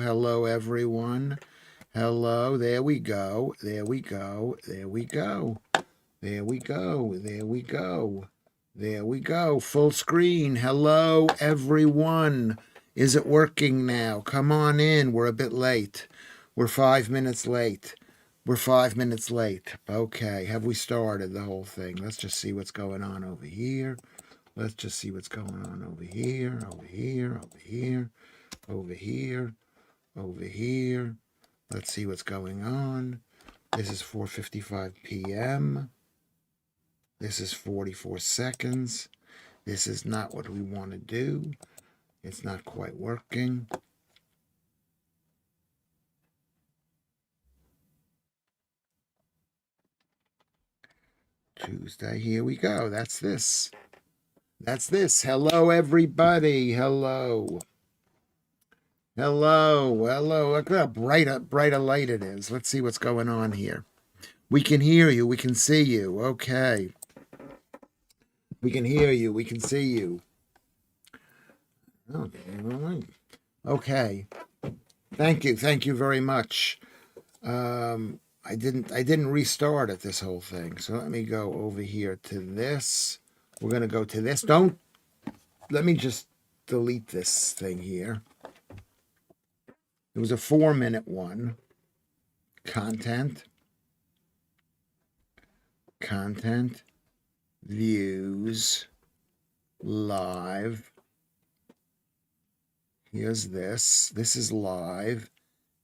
Hello, everyone. Hello. There we go. There we go. There we go. There we go. There we go. There we go. Full screen. Hello, everyone. Is it working now? Come on in. We're a bit late. We're 5 minutes late. We're 5 minutes late. Okay. Have we started the whole thing? Let's just see what's going on over here. Let's just see what's going on over here, over here, over here, over here, over here. Let's see what's going on. This is 4:55 p.m. This is 44 seconds. This is not what we want to do. It's not quite working. Tuesday, here we go. That's this. That's this. Hello, everybody. Hello. Hello. Hello. Look how bright a light it is. Let's see what's going on here. We can hear you. We can see you. Okay. We can hear you. We can see you. Okay. Thank you. Thank you very much. I didn't restart it, this whole thing. So let me go over here to this. We're going to go to this. Let me just delete this thing here. It was a 4-minute one. Content, views, live. Here's this. This is live.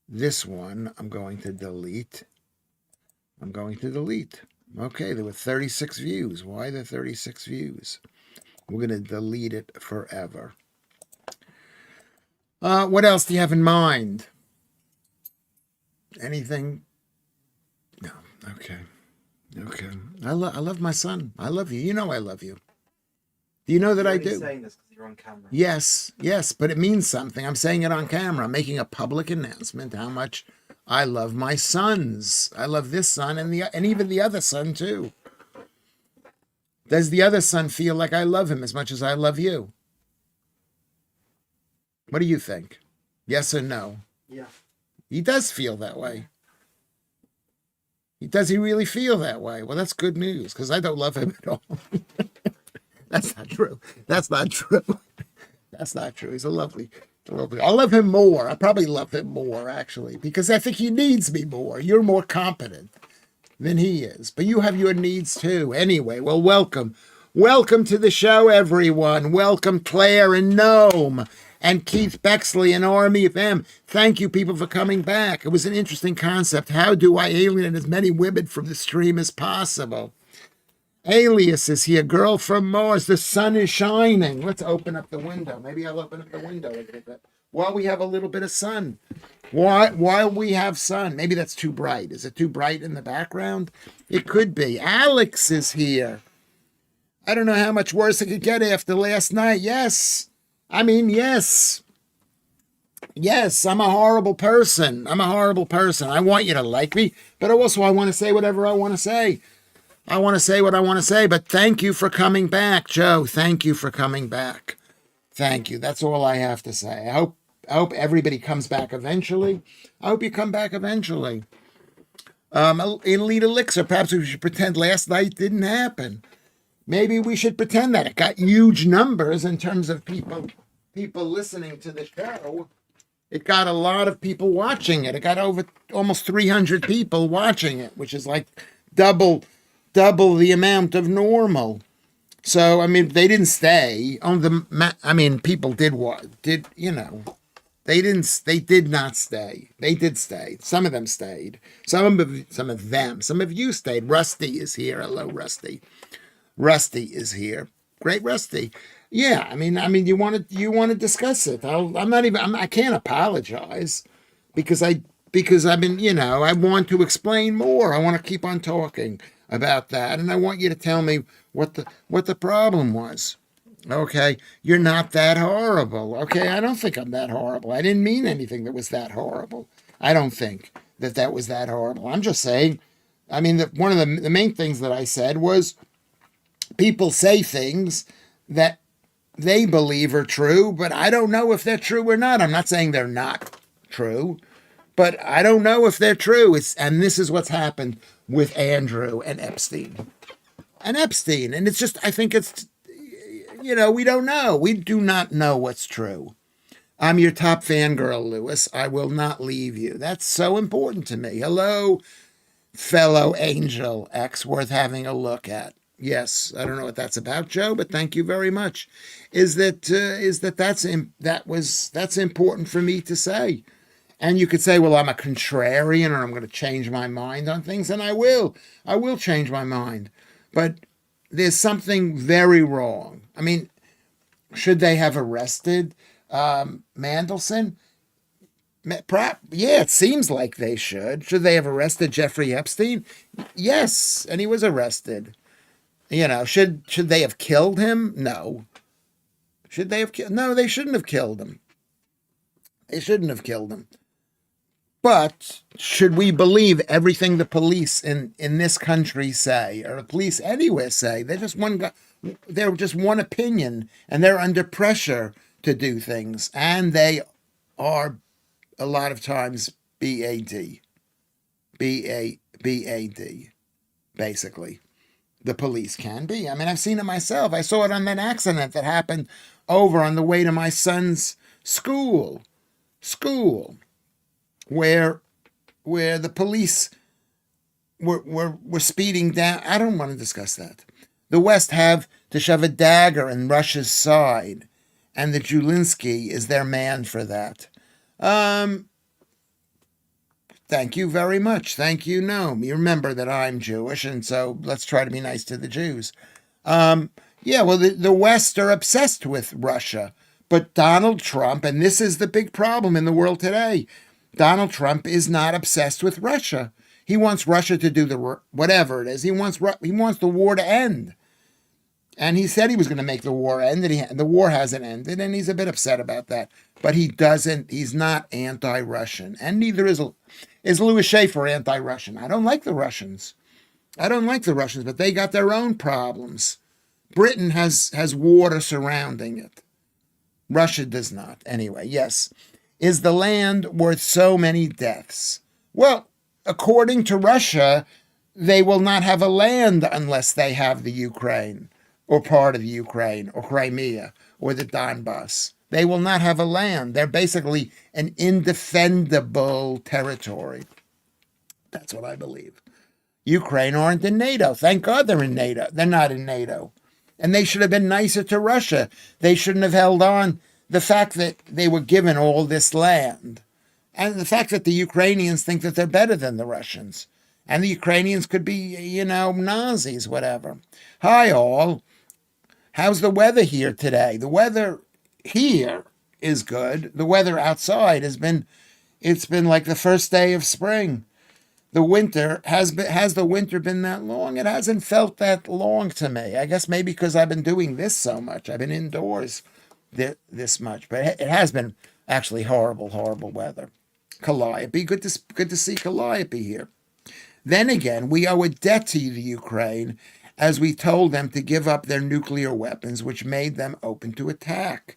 This one I'm going to delete. Okay, there were 36 views. Why the 36 views? We're going to delete it forever. What else do you have in mind? Anything? No. Okay. I love my son. I love you. You know I love you. Do you know that I do? You're saying this because you're on camera. Yes, but it means something. I'm saying it on camera. I'm making a public announcement how much I love my sons. I love this son and even the other son too. Does the other son feel like I love him as much as I love you? What do you think? Yes or no? Yeah. He does feel that way. Does he really feel that way? Well, that's good news because I don't love him at all. That's not true. That's not true. He's a lovely. I love him more. I probably love him more, actually, because I think he needs me more. You're more competent than he is, but you have your needs too. Anyway, well, welcome. Welcome to the show, everyone. Welcome, Claire and Gnome and Keith Bexley and Army of M. Thank you, people, for coming back. It was an interesting concept. How do I alienate as many women from the stream as possible? Alias is here, girl from Mars. The sun is shining. Let's open up the window. Maybe I'll open up the window a little bit while we have a little bit of sun. While we have sun. Maybe that's too bright. Is it too bright in the background? It could be. Alex is here. I don't know how much worse it could get after last night. Yes. Yes, I'm a horrible person. I want you to like me, but also I want to say whatever I want to say. I want to say what I want to say, but thank you for coming back, Joe. Thank you for coming back. Thank you. That's all I have to say. I hope everybody comes back eventually. I hope you come back eventually. Elite Elixir, perhaps we should pretend last night didn't happen. Maybe we should pretend that it got huge numbers in terms of people listening to the show. It got a lot of people watching it. It got over almost 300 people watching it, which is like double the amount of normal. So, they didn't stay on the, people did what? They did not stay. They did stay. Some of them stayed. Some of you stayed. Rusty is here. Hello, Rusty. Rusty is here. Great, Rusty. Yeah, you want to discuss it. I can't apologize because I want to explain more. I want to keep on talking about that, and I want you to tell me what the problem was. Okay, you're not that horrible. Okay, I don't think I'm that horrible. I didn't mean anything that was that horrible. I don't think that was that horrible. I'm just saying. That one of the main things that I said was people say things that they believe are true, but I don't know if they're true or not. I'm not saying they're not true, but I don't know if they're true. And this is what's happened with Andrew and Epstein. And it's just, I think it's, we don't know. We do not know what's true. I'm your top fangirl, Lewis. I will not leave you. That's so important to me. Hello, fellow angel X, worth having a look at. Yes, I don't know what that's about, Joe, but thank you very much. That's important for me to say. And you could say, well, I'm a contrarian, or I'm going to change my mind on things, and I will. I will change my mind. But there's something very wrong. I mean, should they have arrested Mandelson? Yeah, it seems like they should. Should they have arrested Jeffrey Epstein? Yes, and he was arrested. Should they have killed him? No. Should they have killed? No, they shouldn't have killed him. They shouldn't have killed him. But should we believe everything the police in this country say, or the police anywhere say? They're just they're just one opinion, and they're under pressure to do things, and they are a lot of times BAD, basically. The police can be. I mean, I've seen it myself. I saw it on that accident that happened over on the way to my son's school, where the police were speeding down. I don't want to discuss that. The West have to shove a dagger in Russia's side, and the Julinsky is their man for that. Thank you very much. Thank you, Noam. You remember that I'm Jewish, and so let's try to be nice to the Jews. Yeah, well, the West are obsessed with Russia, but Donald Trump, and this is the big problem in the world today, Donald Trump is not obsessed with Russia. He wants Russia to do whatever it is. He wants the war to end. And he said he was going to make the war end, and the war hasn't ended, and he's a bit upset about that. But he's not anti-Russian, and neither is Lewis Schaffer anti-Russian. I don't like the Russians. But they got their own problems. Britain has water surrounding it. Russia does not. Anyway, yes. Is the land worth so many deaths? Well, according to Russia, they will not have a land unless they have the Ukraine, or part of the Ukraine, or Crimea, or the Donbass. They will not have a land. They're basically an indefendable territory. That's what I believe. Ukraine aren't in NATO. Thank God they're in NATO. They're not in NATO. And they should have been nicer to Russia. They shouldn't have held on. The fact that they were given all this land, and the fact that the Ukrainians think that they're better than the Russians, and the Ukrainians could be, Nazis, whatever. Hi, all. How's the weather here today? The weather here is good. The weather outside it's been like the first day of spring. The winter has the winter been that long? It hasn't felt that long to me. I guess maybe because I've been doing this so much. I've been indoors this much, but it has been actually horrible weather. Calliope, good to see Calliope here. Then again, we owe a debt to the Ukraine, as we told them to give up their nuclear weapons, which made them open to attack.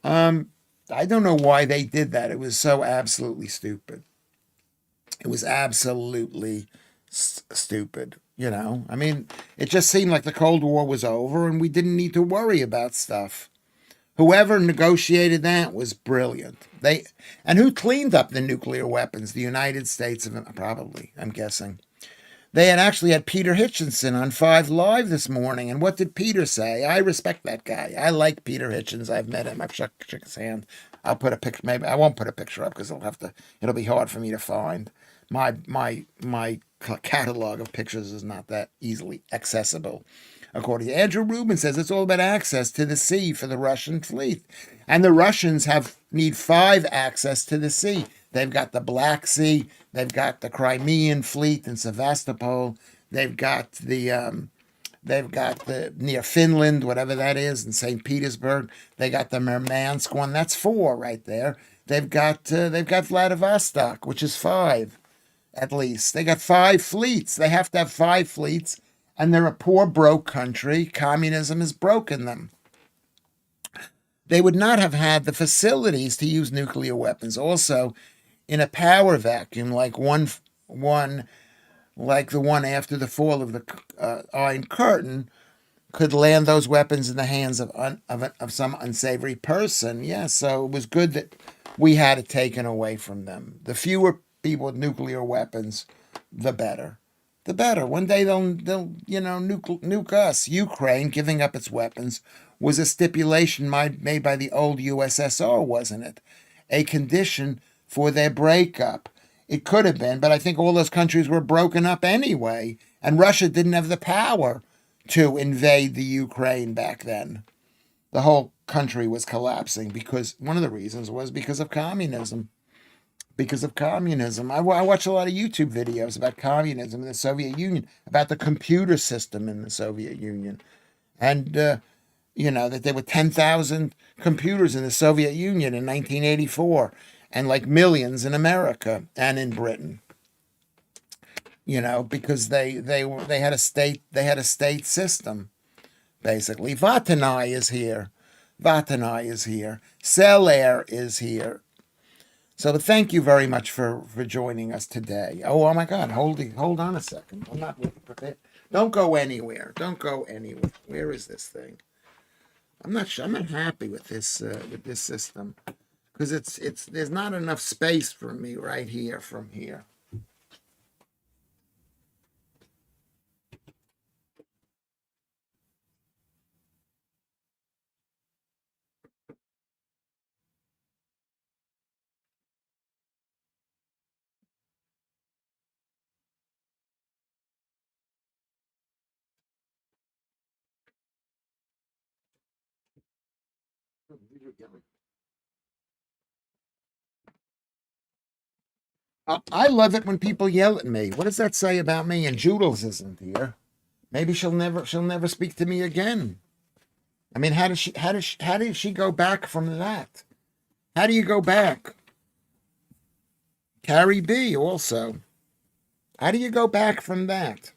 I don't know why they did that. It was so absolutely stupid. It was absolutely stupid. I mean, it just seemed like the Cold War was over and we didn't need to worry about stuff. Whoever negotiated that was brilliant. And who cleaned up the nuclear weapons? The United States, probably, I'm guessing. They actually had Peter Hitchinson on 5 Live this morning. And what did Peter say? I respect that guy. I like Peter Hitchens. I've met him. I've shook his hand. I'll put a picture. Maybe I won't put a picture up because it'll be hard for me to find. My catalog of pictures is not that easily accessible. According to Andrew Rubin, says it's all about access to the sea for the Russian fleet. And the Russians need 5 access to the sea. They've got the Black Sea. They've got the Crimean fleet in Sevastopol. They've got the near Finland, whatever that is, in St. Petersburg. They got the Murmansk one. That's 4 right there. They've got Vladivostok, which is 5 at least. They got 5 fleets. They have to have 5 fleets. And they're a poor, broke country. Communism has broken them. They would not have had the facilities to use nuclear weapons. Also, in a power vacuum, like one like the one after the fall of the Iron Curtain, could land those weapons in the hands of some unsavory person. Yeah, so it was good that we had it taken away from them. The fewer people with nuclear weapons, the better. The better. One day they'll nuke us. Ukraine giving up its weapons was a stipulation made by the old USSR, wasn't it? A condition for their breakup. It could have been, but I think all those countries were broken up anyway, and Russia didn't have the power to invade the Ukraine back then. The whole country was collapsing because one of the reasons was because of communism. Because of communism. I watch a lot of YouTube videos about communism in the Soviet Union, about the computer system in the Soviet Union. And, that there were 10,000 computers in the Soviet Union in 1984 and like millions in America and in Britain. Because they had a state system, basically. Vatanai is here. Vatanai is here. Celair is here. So thank you very much for joining us today. Oh my God, hold on a second. I'm not really prepared. Don't go anywhere. Don't go anywhere. Where is this thing? I'm not sure. I'm not happy with this system because it's there's not enough space for me right here from here. I love it when people yell at me. What does that say about me? And Joodles isn't here. Maybe she'll never speak to me again. I mean, how did she go back from that? How do you go back? Carrie B also. How do you go back from that?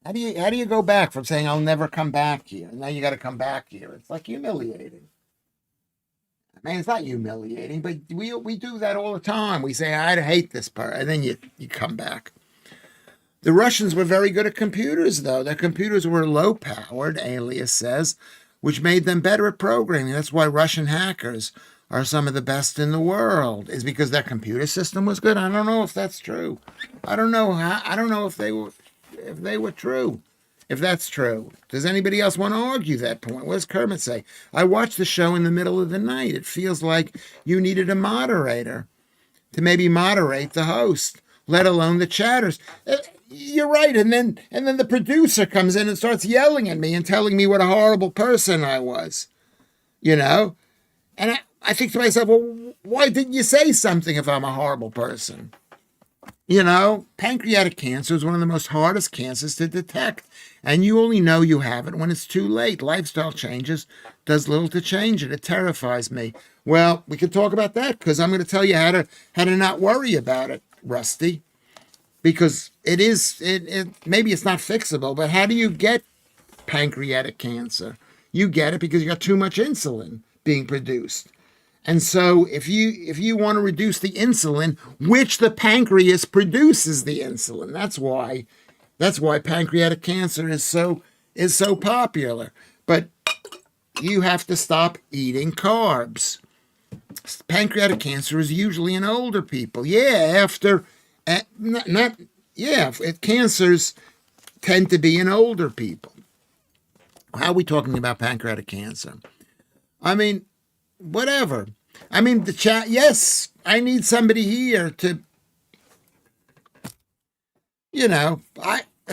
How do you go back from saying I'll never come back here? And now you got to come back here. It's like humiliating. I mean, it's not humiliating, but we do that all the time. We say I hate this part, and then you come back. The Russians were very good at computers, though. Their computers were low powered, Alias says, which made them better at programming. That's why Russian hackers are some of the best in the world, is because their computer system was good. I don't know if that's true. I don't know if they were true. If that's true. Does anybody else want to argue that point? What does Kermit say? I watched the show in the middle of the night. It feels like you needed a moderator to maybe moderate the host, let alone the chatters. You're right. And then the producer comes in and starts yelling at me and telling me what a horrible person I was. And I think to myself, well, why didn't you say something if I'm a horrible person? Pancreatic cancer is one of the most hardest cancers to detect, and you only know you have it when it's too late. Lifestyle changes does little to change it. It terrifies me. Well, we could talk about that because I'm going to tell you how to not worry about it, Rusty. Because it maybe it's not fixable, but how do you get pancreatic cancer? You get it because you got too much insulin being produced. And so if you want to reduce the insulin, which the pancreas produces the insulin, that's why pancreatic cancer is so popular. But you have to stop eating carbs. Pancreatic cancer is usually in older people. Cancers tend to be in older people. How are we talking about pancreatic cancer? I mean, whatever. I mean, the chat, yes, I need somebody here to, it's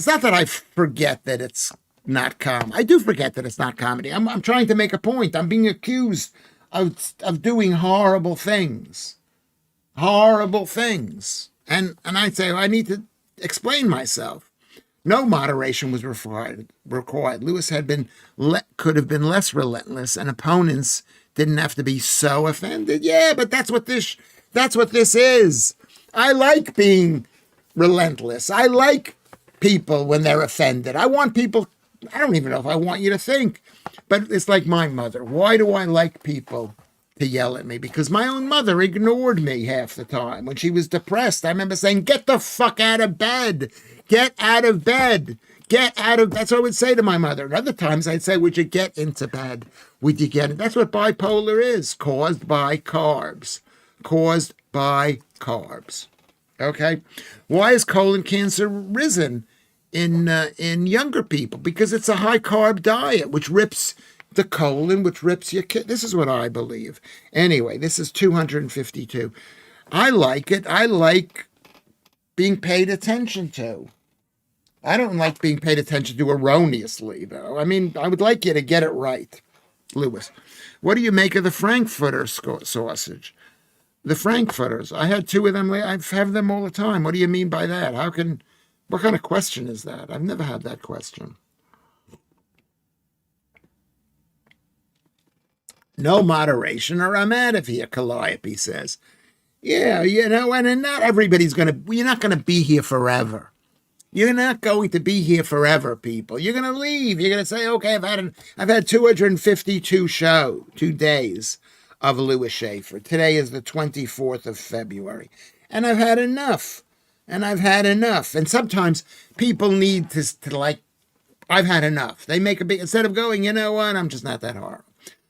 not that I forget that it's not comedy. I do forget that it's not comedy. I'm trying to make a point. I'm being accused of doing horrible things. Horrible things. And I'd say, well, I need to explain myself. No moderation was required. Lewis could have been less relentless, and opponents didn't have to be so offended. Yeah, but that's what this is. I like being relentless. I like people when they're offended. I want people. I don't even know if I want you to think, but it's like my mother. Why do I like people to yell at me because my own mother ignored me half the time. When she was depressed, I remember saying, get the fuck out of bed. Get out of bed. Get out of, that's what I would say to my mother. And other times I'd say, would you get into bed? Would you get it? That's what bipolar is, caused by carbs. Caused by carbs. Okay? Why is colon cancer risen in younger people? Because it's a high carb diet, which rips the colon, which rips your kid. This is what I believe. Anyway, this is 252. I like it. I like being paid attention to. I don't like being paid attention to erroneously, though. I mean, I would like you to get it right. Lewis, what do you make of the Frankfurter sausage? The Frankfurters. I had two of them. I have them all the time. What do you mean by that? What kind of question is that? I've never had that question. No moderation or I'm out of here, Calliope says. Yeah, and not everybody's you're not going to be here forever. You're not going to be here forever, people. You're going to leave. You're going to say, okay, I've had 2 days of Lewis Schaffer. Today is the 24th of February. And I've had enough. And sometimes people need to like, I've had enough. They make a big, instead of going, you know what, I'm just not that hard.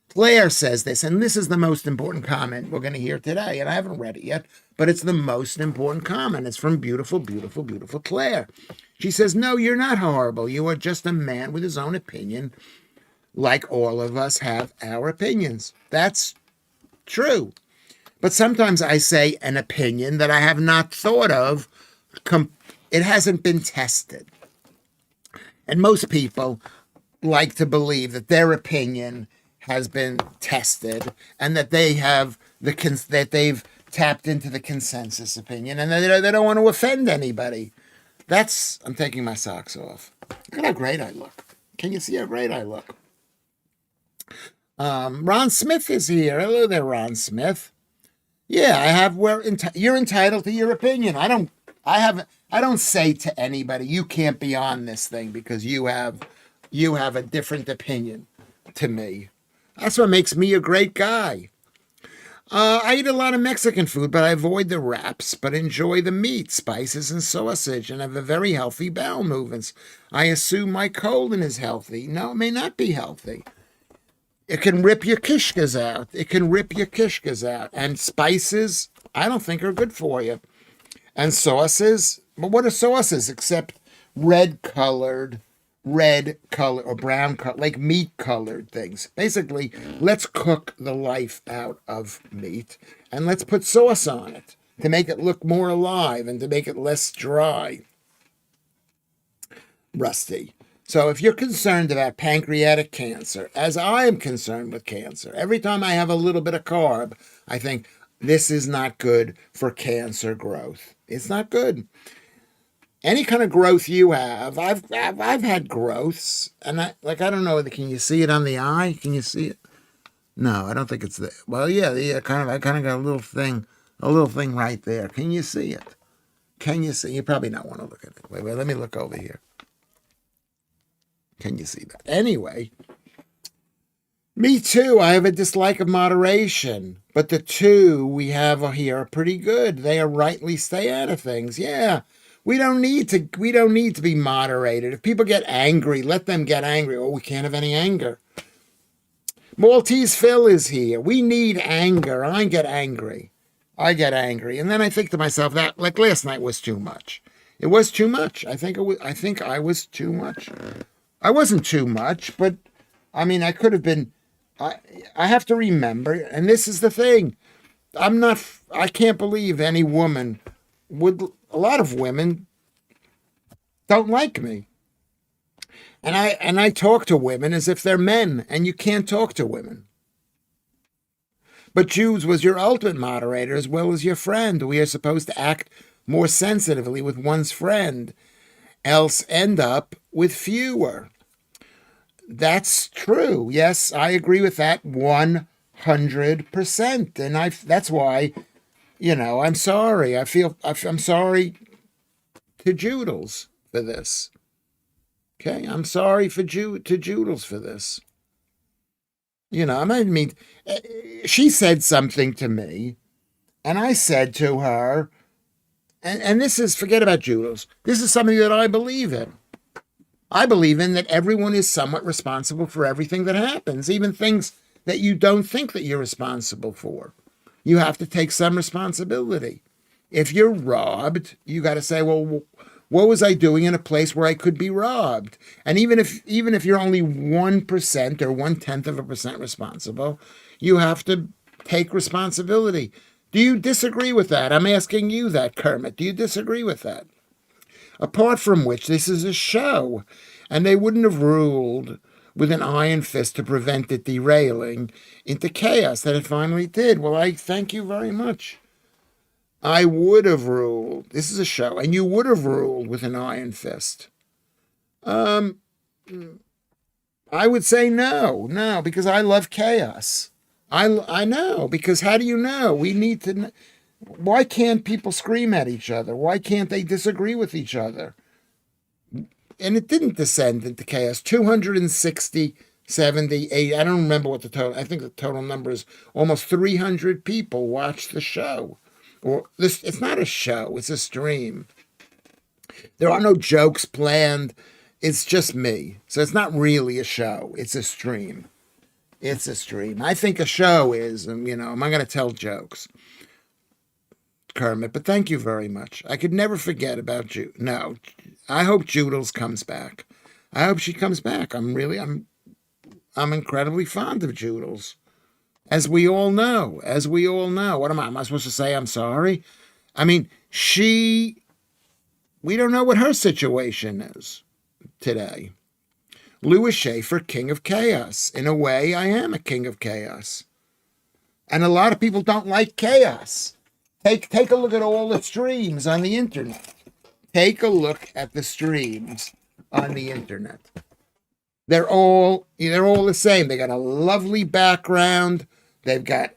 Claire says this, and this is the most important comment we're going to hear today, and I haven't read it yet, but it's the most important comment. It's from beautiful, beautiful, beautiful Claire. She says, no, you're not horrible. You are just a man with his own opinion, like all of us have our opinions. That's true. But sometimes I say an opinion that I have not thought of. It hasn't been tested. And most people like to believe that their opinion has been tested and that they have that they've tapped into the consensus opinion and they don't want to offend anybody. I'm taking my socks off. Look at how great I look. Can you see how great I look? Ron Smith is here. Hello there, Ron Smith. Yeah, you're entitled to your opinion. I don't say to anybody, you can't be on this thing because you have a different opinion to me. That's what makes me a great guy. I eat a lot of Mexican food, but I avoid the wraps, but enjoy the meat, spices, and sausage, and have a very healthy bowel movements. I assume my colon is healthy. No, it may not be healthy. It can rip your kishkas out. And spices, I don't think are good for you. And sauces, but what are sauces except red color or brown color, like meat colored things. Basically, let's cook the life out of meat and let's put sauce on it to make it look more alive and to make it less dry. Rusty. So if you're concerned about pancreatic cancer, as I am concerned with cancer, every time I have a little bit of carb, I think this is not good for cancer growth. It's not good. Any kind of growth you have, I've had growths, and I don't know. Can you see it on the eye? Can you see it? No, I don't think it's there. Well, yeah, I kind of got a little thing right there. Can you see it? Can you see? You probably not want to look at it. Wait, let me look over here. Can you see that? Anyway, me too. I have a dislike of moderation, but the two we have here are pretty good. They are rightly stay out of things. Yeah. We don't need to be moderated. If people get angry, let them get angry. Oh, we can't have any anger. Maltese Phil is here. We need anger. I get angry. And then I think to myself that like last night was too much. It was too much. I think I was too much. I wasn't too much, but I mean I could have been. I have to remember, and this is the thing. I can't believe any woman would. A lot of women don't like me. And I talk to women as if they're men, and you can't talk to women. But Jews was your ultimate moderator as well as your friend. We are supposed to act more sensitively with one's friend, else end up with fewer. That's true. Yes, I agree with that 100%. And that's why, I'm sorry. I'm sorry to Joodles for this. Okay, I'm sorry to Joodles for this. I mean, she said something to me, and I said to her, and this is, forget about Judos. This is something that I believe in. I believe in that everyone is somewhat responsible for everything that happens, even things that you don't think that you're responsible for. You have to take some responsibility. If you're robbed, you got to say, well, what was I doing in a place where I could be robbed? And even if you're only 1% or 1/10% responsible, you have to take responsibility. Do you disagree with that? I'm asking you that, Kermit. Do you disagree with that? Apart from which, this is a show, and they wouldn't have ruled with an iron fist to prevent it derailing into chaos that it finally did. Well, I thank you very much. I would have ruled. This is a show, and you would have ruled with an iron fist. Um, I would say no, because I love chaos. I know, because how do you know? We need to know. Why can't people scream at each other? Why can't they disagree with each other? And it didn't descend into chaos. 260, 78, I don't remember what the total, I think the total number is almost 300 people watched the show. Or this, it's not a show, it's a stream. There are no jokes planned. It's just me. So it's not really a show. It's a stream. It's a stream. I think a show is, am I going to tell jokes? Kermit, but thank you very much. I could never forget about you. No, I hope Joodles comes back. I hope she comes back. I'm incredibly fond of Joodles. As we all know. What am I supposed to say? I'm sorry? I mean, we don't know what her situation is today. Lewis Schaffer, king of chaos. In a way, I am a king of chaos. And a lot of people don't like chaos. Take a look at all the streams on the internet. Take a look at the streams on the internet. They're all the same. They got a lovely background. They've got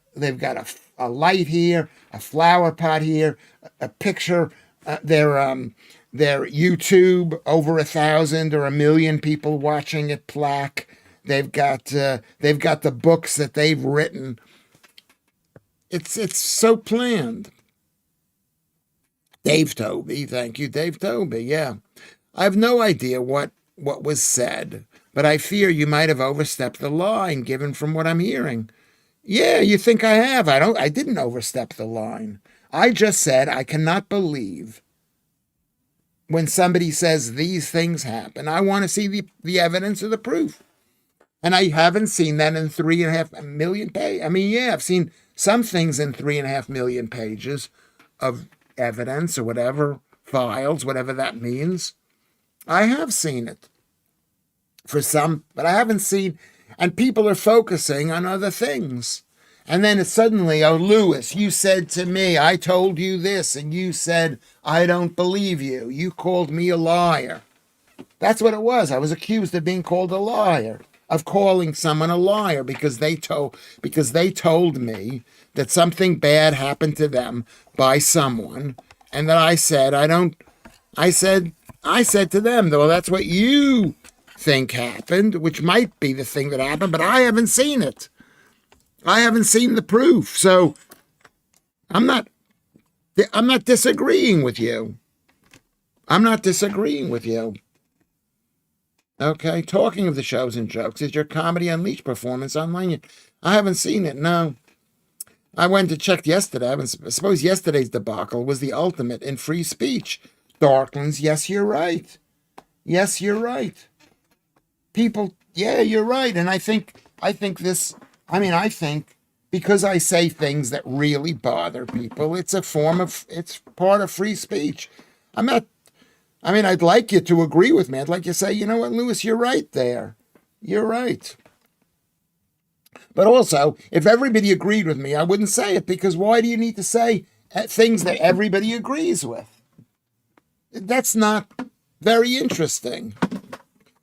a light here, a flower pot here, a picture. Their YouTube, over 1,000 or 1,000,000 people watching it plaque. They've got the books that they've written. It's so planned. Dave Toby, thank you, Dave Toby. Yeah, I have no idea what was said, but I fear you might have overstepped the line, given from what I'm hearing. Yeah, you think I have? I didn't overstep the line. I just said I cannot believe when somebody says these things happen. I want to see the evidence or the proof. And I haven't seen that in 3.5 million pages. I mean, yeah, I've seen some things in 3.5 million pages of evidence or whatever, files, whatever that means. I have seen it for some, but I haven't seen, and people are focusing on other things. And then it's suddenly, oh, Lewis, you said to me, I told you this, and you said, I don't believe you. You called me a liar. That's what it was. I was accused of being called a liar, of calling someone a liar because they told me that something bad happened to them by someone, and that I said to them, well, that's what you think happened, which might be the thing that happened, but I haven't seen it. I haven't seen the proof. So I'm not disagreeing with you. I'm not disagreeing with you. Okay, talking of the shows and jokes, is your Comedy Unleashed performance online yet? I haven't seen it, no. I went to check yesterday. I suppose yesterday's debacle was the ultimate in free speech. Darklands, yes, you're right. Yes, you're right. People, yeah, you're right. And I think because I say things that really bother people, it's part of free speech. I'd like you to agree with me. I'd like you to say, you know what, Lewis, you're right there. You're right. But also, if everybody agreed with me, I wouldn't say it, because why do you need to say things that everybody agrees with? That's not very interesting.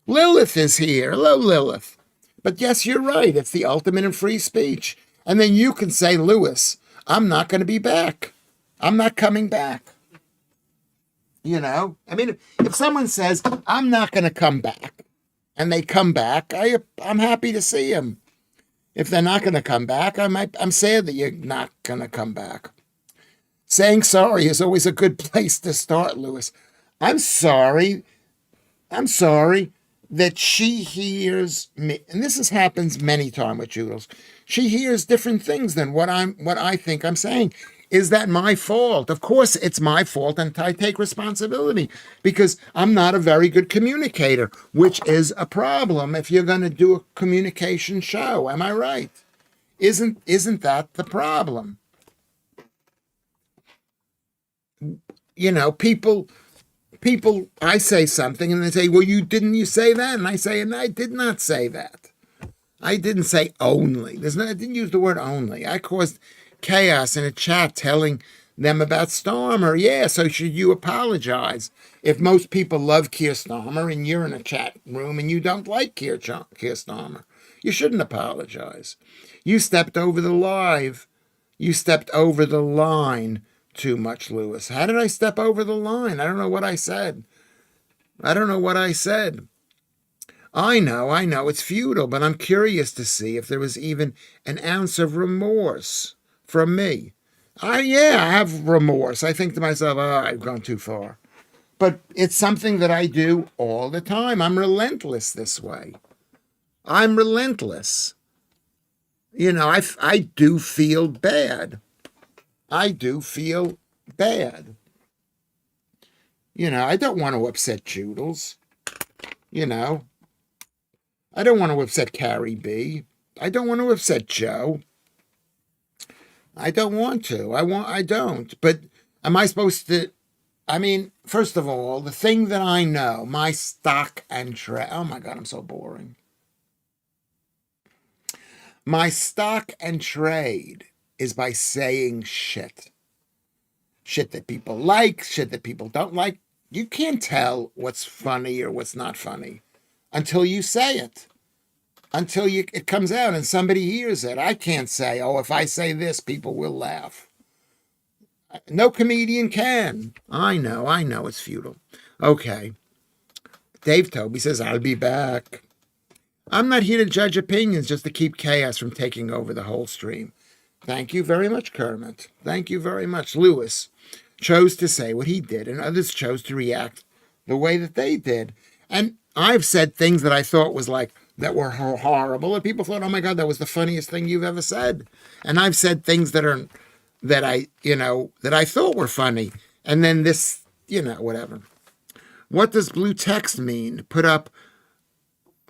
Lilith is here. Hello, Lilith. But yes, you're right. It's the ultimate in free speech. And then you can say, Lewis, I'm not going to be back. I'm not coming back. If someone says, I'm not going to come back, and they come back, I'm happy to see them. If they're not going to come back, I'm sad that you're not going to come back. Saying sorry is always a good place to start, Lewis. I'm sorry. I'm sorry that she hears me, and this happens many times with Judels. She hears different things than what I think I'm saying. Is that my fault? Of course it's my fault, and I take responsibility because I'm not a very good communicator, which is a problem if you're going to do a communication show. Am I right? Isn't that the problem? You know, people, I say something and they say, well, you say that? And I say, and I did not say that. I didn't say only. I didn't use the word only. I caused chaos in a chat telling them about Starmer. Yeah, so should you apologize? If most people love Keir Starmer and you're in a chat room and you don't like Keir Starmer, you shouldn't apologize. You stepped over the live. You stepped over the line too much, Lewis. How did I step over the line? I don't know what I said. I don't know what I said. I know, it's futile, but I'm curious to see if there was even an ounce of remorse from me. I have remorse. I think to myself, oh, I've gone too far. But it's something that I do all the time. I'm relentless this way. I'm relentless. You know, I do feel bad. I do feel bad. You know, I don't want to upset Judels. You know, I don't want to upset Carrie B. I don't want to upset Joe. I don't want to. I don't. But am I supposed to? I mean, first of all, the thing that I know, my stock and trade. Oh my God, I'm so boring. My stock and trade is by saying shit. Shit that people like, shit that people don't like. You can't tell what's funny or what's not funny until you say it. It comes out and somebody hears it. I can't say, oh, if I say this, people will laugh. No comedian can. I know, it's futile. Okay. Dave Toby says, I'll be back. I'm not here to judge opinions, just to keep chaos from taking over the whole stream. Thank you very much, Kermit. Thank you very much. Lewis chose to say what he did, and others chose to react the way that they did. And I've said things that I thought was like, that were horrible, and people thought, oh my God, that was the funniest thing you've ever said. And I've said things that I thought were funny. And then this, whatever. What does blue text mean?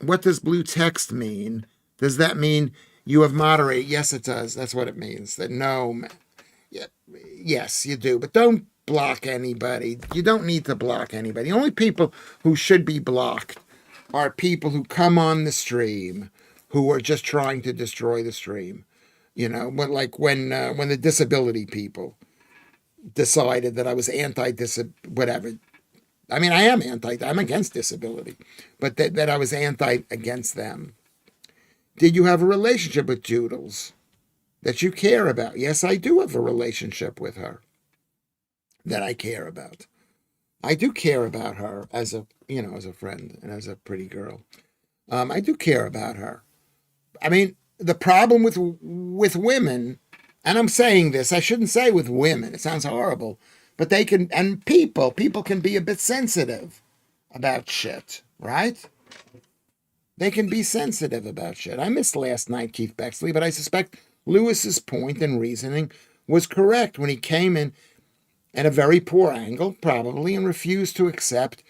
What does blue text mean? Does that mean you have moderate? Yes, it does. That's what it means. That no, yes, you do. But don't block anybody. You don't need to block anybody. The only people who should be blocked are people who come on the stream who are just trying to destroy the stream. But like when the disability people decided that I was whatever. I mean, I'm against disability, but that I was against them. Did you have a relationship with Judels that you care about? Yes, I do have a relationship with her that I care about. I do care about her as a friend and as a pretty girl. I do care about her. I mean, the problem with women, and I'm saying this, I shouldn't say with women. It sounds horrible, but they can, and people can be a bit sensitive about shit, right? They can be sensitive about shit. I missed last night, Keith Bexley, but I suspect Lewis's point and reasoning was correct when he came in at a very poor angle, probably, and refused to accept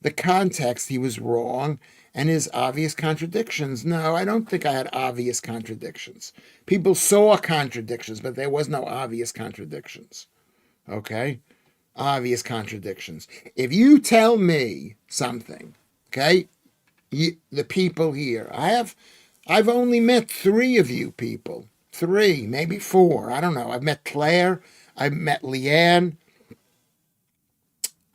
the context. He was wrong and his obvious contradictions. No, I don't think I had obvious contradictions. People saw contradictions, but there was no obvious contradictions. Okay? Obvious contradictions. If you tell me something, okay, the people here, I've only met 3 of you people. 3, maybe 4. I don't know. I've met Claire. I've met Leanne.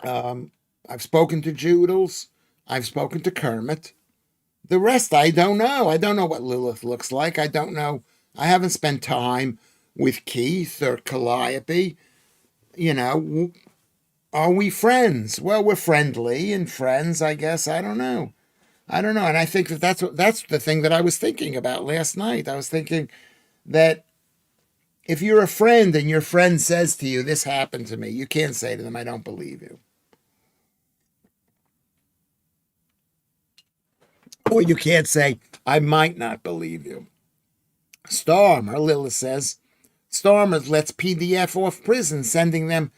I've spoken to Judels. I've spoken to Kermit. The rest, I don't know. I don't know what Lilith looks like. I don't know. I haven't spent time with Keith or Calliope. Are we friends? Well, we're friendly and friends, I guess. I don't know. I don't know. And I think that that's the thing that I was thinking about last night. I was thinking that if you're a friend and your friend says to you, this happened to me, you can't say to them, I don't believe you. Or you can't say, I might not believe you. Stormer, Lilith says, Stormer lets PDF off prison, sending them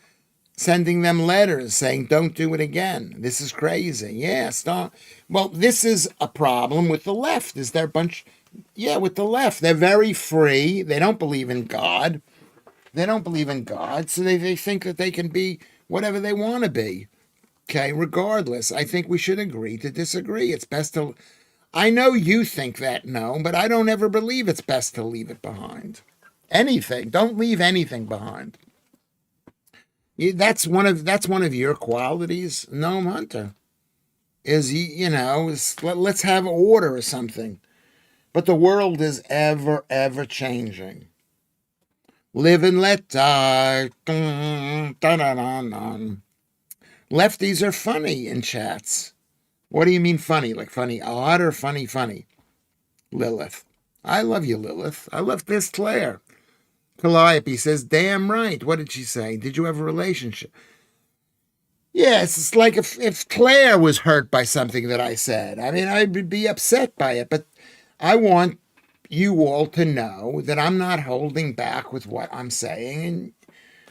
letters saying, don't do it again. This is crazy. Yeah, stop. Well, this is a problem with the left. Is there a bunch? Yeah, with the left. They're very free. They don't believe in God. They don't believe in God. So they think that they can be whatever they want to be. Okay, regardless. I think we should agree to disagree. It's best to. I know you think that, no, but I don't ever believe it's best to leave it behind. Anything. Don't leave anything behind. That's one of your qualities, Gnome Hunter. Let's have order or something. But the world is ever changing. Live and let die. Dun, dun, dun, dun, dun. Lefties are funny in chats. What do you mean funny? Like funny odd or funny? Lilith. I love you, Lilith. I love this Claire. Calliope says, damn right. What did she say? Did you have a relationship? Yes, it's like if Claire was hurt by something that I said. I mean, I'd be upset by it, but I want you all to know that I'm not holding back with what I'm saying. And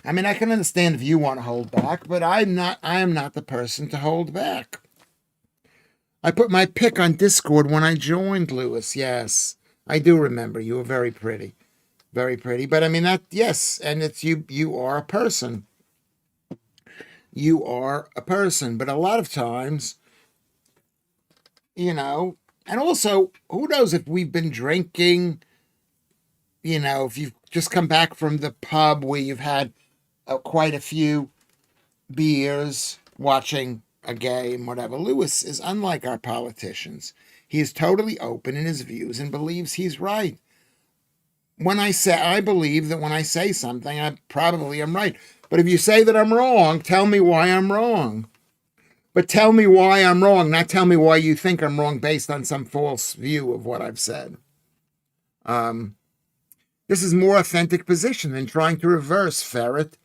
I mean, I can understand if you want to hold back, but I am not the person to hold back. I put my pic on Discord when I joined, Lewis. Yes, I do remember. You were very pretty. Very pretty. But I mean, yes, and it's you are a person. You are a person. But a lot of times, and also, who knows if we've been drinking, if you've just come back from the pub where you've had quite a few beers watching a game, whatever. Lewis is unlike our politicians. He is totally open in his views and believes he's right. I believe that when I say something, I probably am right. But if you say that I'm wrong, tell me why I'm wrong. But tell me why I'm wrong, not tell me why you think I'm wrong based on some false view of what I've said. This is more authentic position than trying to reverse ferret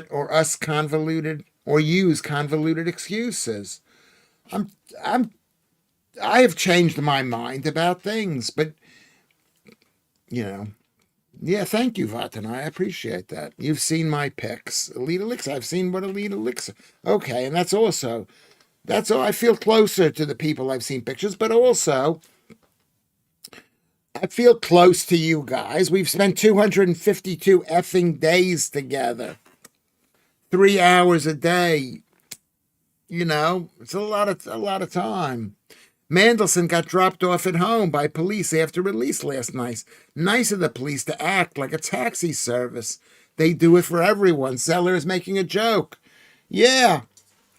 or us convoluted or use convoluted excuses. I have changed my mind about things, but yeah, thank you, Vatan. I appreciate that. You've seen my pics. Elite Elixir. I've seen what Elite Elixir. Okay, and that's all. I feel closer to the people I've seen pictures, but also I feel close to you guys. We've spent 252 effing days together. 3 hours a day. It's a lot of time. Mandelson got dropped off at home by police after release last night. Nice of the police to act like a taxi service. They do it for everyone. Seller is making a joke. Yeah.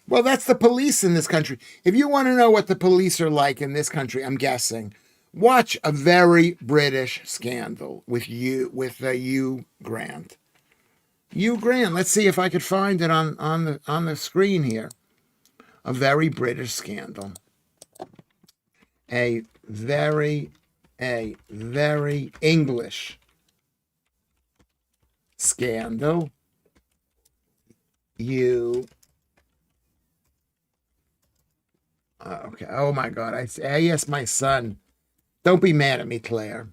Well, that's the police in this country. If you want to know what the police are like in this country, I'm guessing, watch a very British scandal with Hugh Grant. Hugh Grant. Let's see if I could find it on the screen here. A very British scandal. A very English scandal. Okay. Oh my God. Yes, my son. Don't be mad at me, Claire.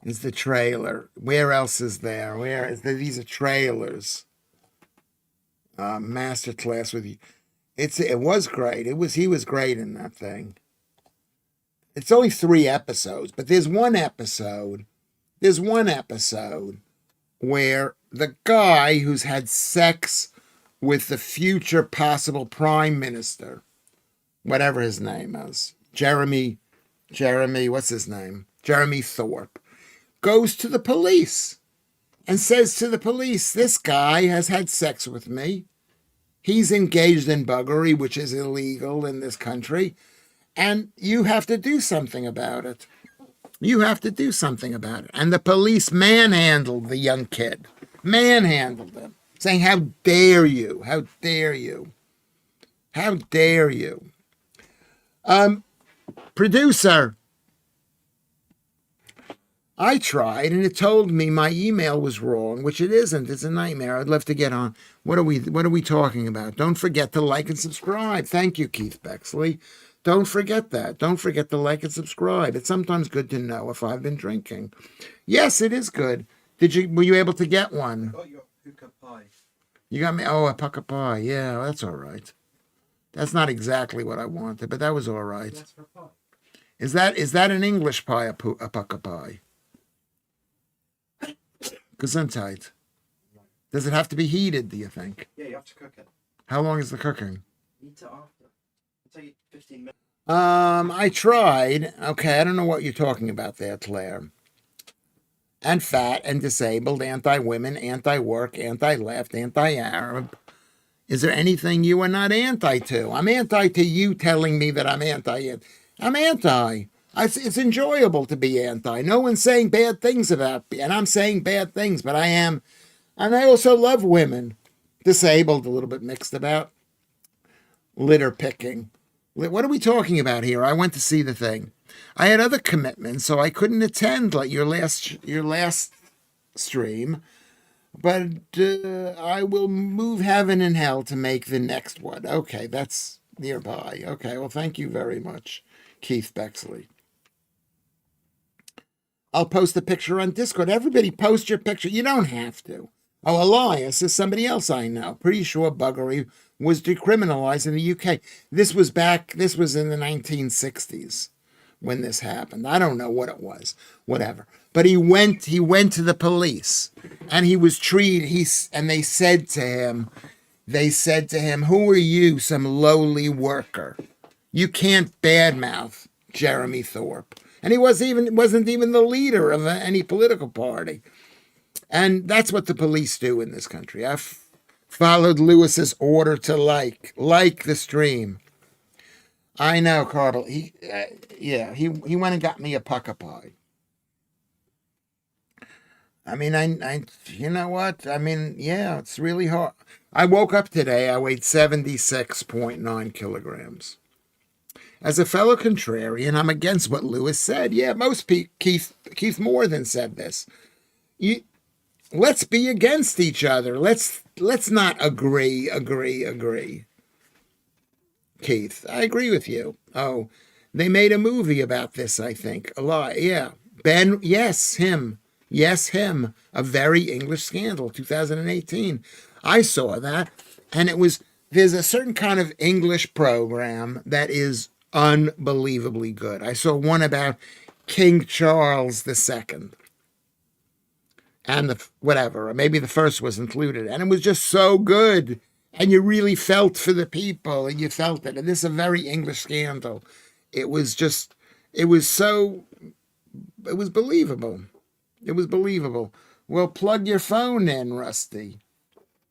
Is the trailer. Where else is there? Where is there? These are trailers. Masterclass with you. It was great. He was great in that thing. It's only 3 episodes, but there's one episode where the guy who's had sex with the future possible prime minister, whatever his name is, Jeremy, what's his name? Jeremy Thorpe, goes to the police and says to the police, this guy has had sex with me. He's engaged in buggery, which is illegal in this country, and you have to do something about it. You have to do something about it. And the police manhandled the young kid. Manhandled him. Saying, how dare you? How dare you? How dare you? Producer, I tried and it told me my email was wrong, which it isn't. It's a nightmare. I'd love to get on. What are we talking about? Don't forget to like and subscribe. Thank you, Keith Bexley. Don't forget that. Don't forget to like and subscribe. It's sometimes good to know if I've been drinking. Yes, it is good. Were you able to get one? I got your puka pie. You got me. Oh, a pucka pie. Yeah, that's all right. That's not exactly what I wanted, but that was all right. That's for pie. Is that an English pie, a pucka pie? Gesundheit. Does it have to be heated, do you think? Yeah, you have to cook it. How long is the cooking? Eat it after. It'll take you 15 minutes. I tried. Okay, I don't know what you're talking about there, Claire. And fat and disabled, anti-women, anti-work, anti-left, anti-Arab. Is there anything you are not anti to? I'm anti to you telling me that I'm anti. I'm anti. It's enjoyable to be anti. No one's saying bad things about me, and I'm saying bad things, but I am. And I also love women. Disabled, a little bit mixed about. Litter picking. What are we talking about here? I went to see the thing. I had other commitments, so I couldn't attend like your last stream. But I will move heaven and hell to make the next one. Okay, that's nearby. Okay, well, thank you very much, Keith Bexley. I'll post a picture on Discord. Everybody post your picture. You don't have to. Oh, Elias is somebody else I know. Pretty sure buggery was decriminalized in the UK. This was in the 1960s when this happened. I don't know what it was. Whatever. But he went to the police and he was treated. And they said to him, who are you, some lowly worker? You can't badmouth Jeremy Thorpe. And he wasn't even the leader of any political party. And that's what the police do in this country. I've followed Lewis's order to like the stream. I know, Cardle. He went and got me a pucka pie. I mean, I you know what? I mean, yeah, it's really hard. I woke up today. I weighed 76.9 kilograms. As a fellow contrarian, I'm against what Lewis said. Yeah, most people, Keith Morgan said this. Let's be against each other. Let's not agree. Keith, I agree with you. Oh, they made a movie about this, I think. A lot. Yeah. Ben, yes, him. Yes, him. A Very English Scandal, 2018. I saw that. And there's a certain kind of English program that is unbelievably good. I saw one about King Charles II. And whatever, or maybe the first was included. And it was just so good. And you really felt for the people, and you felt it. And this is a very English scandal. It was believable. It was believable. Well, plug your phone in, Rusty.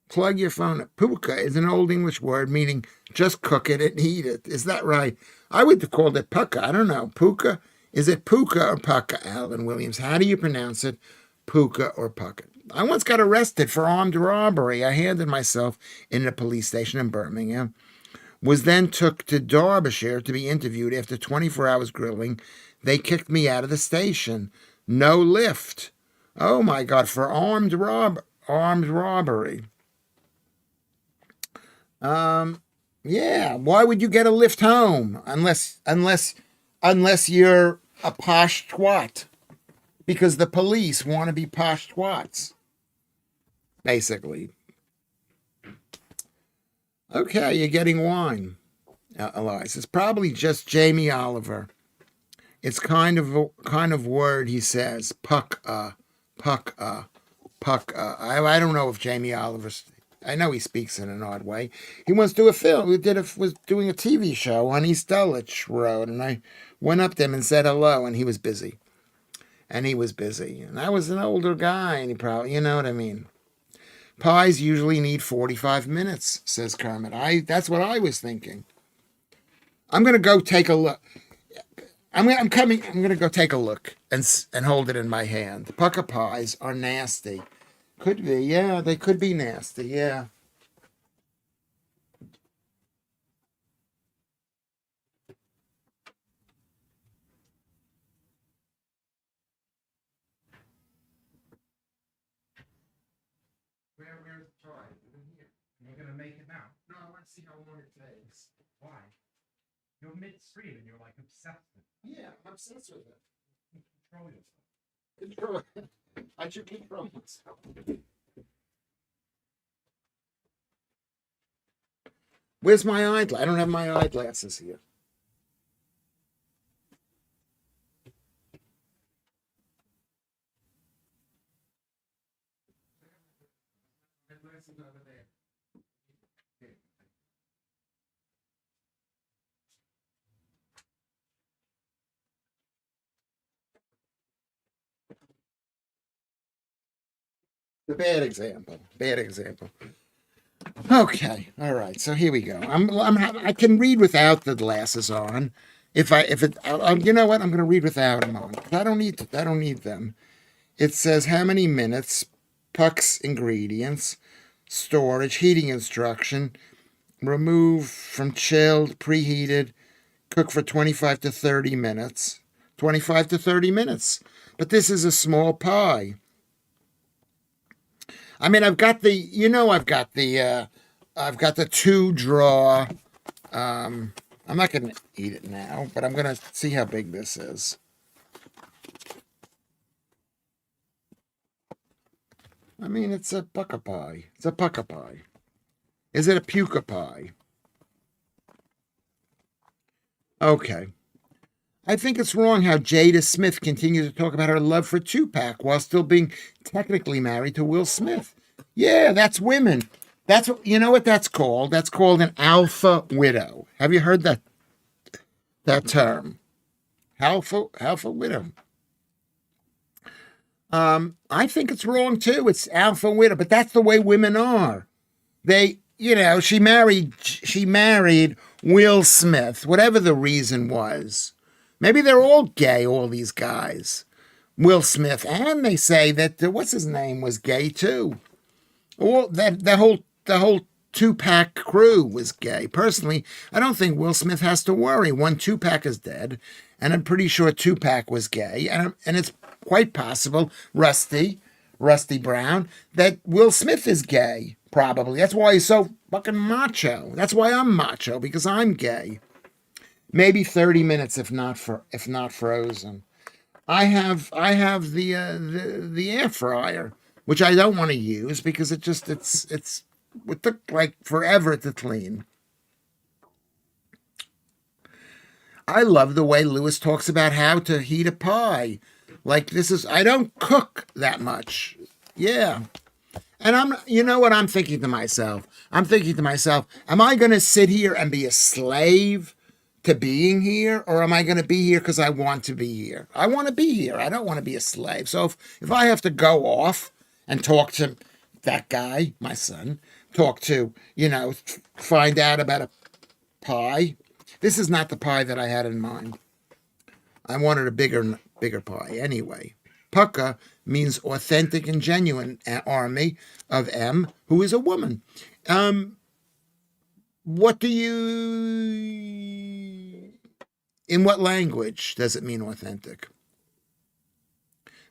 Plug your phone. Puka is an old English word meaning just cook it and eat it. Is that right? I would have called it puka. I don't know. Puka? Is it puka or puka, Alan Williams? How do you pronounce it? Puka or puka? I once got arrested for armed robbery. I handed myself in a police station in Birmingham. Was then took to Derbyshire to be interviewed. After 24 hours grilling, they kicked me out of the station. No lift. Oh my God! For armed robbery. Yeah. Why would you get a lift home unless you're a posh twat? Because the police want to be posh twats, basically. Okay, you're getting wine, Elias. It's probably just Jamie Oliver. It's kind of word he says. I don't know if Jamie Oliver's. I know he speaks in an odd way. He wants to do a film. Was doing a TV show on East Dulwich Road, and I went up to him and said hello, and he was busy. And I was an older guy, and he probably, you know what I mean. Pies usually need 45 minutes, says Kermit. That's what I was thinking. I'm going to go take a look. I'm going to go take a look and hold it in my hand. Pucka pies are nasty. Could be, yeah, they could be nasty, yeah. to see how long it takes. Why? You're midstream and you're like obsessed with it. Yeah, I'm obsessed with it. Control yourself. Control. I should control myself. Where's my eyeglass? I don't have my eyeglasses here. Over there. The bad example. Bad example. Okay. All right. So here we go. I can read without the glasses on. You know what? I'm going to read without them on. I don't need them. It says how many minutes, Puck's ingredients, storage, heating instruction, remove from chilled, preheated, cook for 25 to 30 minutes. 25 to 30 minutes. But this is a small pie. I mean, I've got the 2-drawer. I'm not going to eat it now, but I'm going to see how big this is. I mean, it's a pucka pie. It's a pucka pie. Is it a puka pie? Okay. I think it's wrong how Jada Smith continues to talk about her love for Tupac while still being technically married to Will Smith. Yeah, that's women. You know what that's called? That's called an alpha widow. Have you heard that term? Alpha widow. I think it's wrong too. It's alpha widow, but that's the way women are. She married Will Smith, whatever the reason was. Maybe they're all gay, all these guys. Will Smith, and they say that what's his name was gay too. All the whole Tupac crew was gay. Personally, I don't think Will Smith has to worry. One, Tupac is dead, and I'm pretty sure Tupac was gay, and it's quite possible, Rusty Brown, that Will Smith is gay. Probably that's why he's so fucking macho. That's why I'm macho, because I'm gay. Maybe 30 minutes, if not frozen. I have the air fryer, which I don't want to use because it took like forever to clean. I love the way Lewis talks about how to heat a pie. Like I don't cook that much. Yeah. And you know what I'm thinking to myself? Am I going to sit here and be a slave to being here, or am I going to be here because I want to be here? I want to be here. I don't want to be a slave. So if I have to go off and talk to that guy, my son, find out about a pie. This is not the pie that I had in mind. I wanted a bigger pie. Anyway, Pucka means authentic and genuine army of M, who is a woman. In what language does it mean authentic?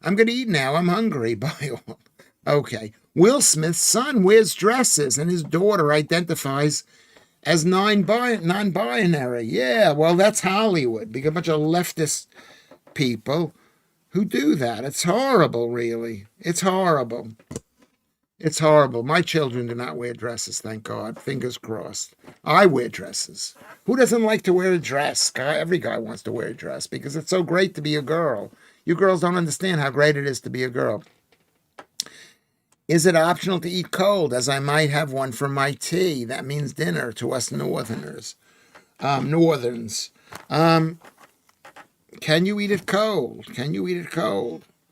I'm going to eat now. I'm hungry. Bye all. Okay. Will Smith's son wears dresses and his daughter identifies as non-binary. Yeah, well, that's Hollywood. Because a bunch of leftist people who do that. It's horrible, really. It's horrible. It's horrible. My children do not wear dresses, thank God. Fingers crossed. I wear dresses. Who doesn't like to wear a dress? Every guy wants to wear a dress because it's so great to be a girl. You girls don't understand how great it is to be a girl. Is it optional to eat cold, as I might have one for my tea? That means dinner to us Northerners. Northerns. Can you eat it cold?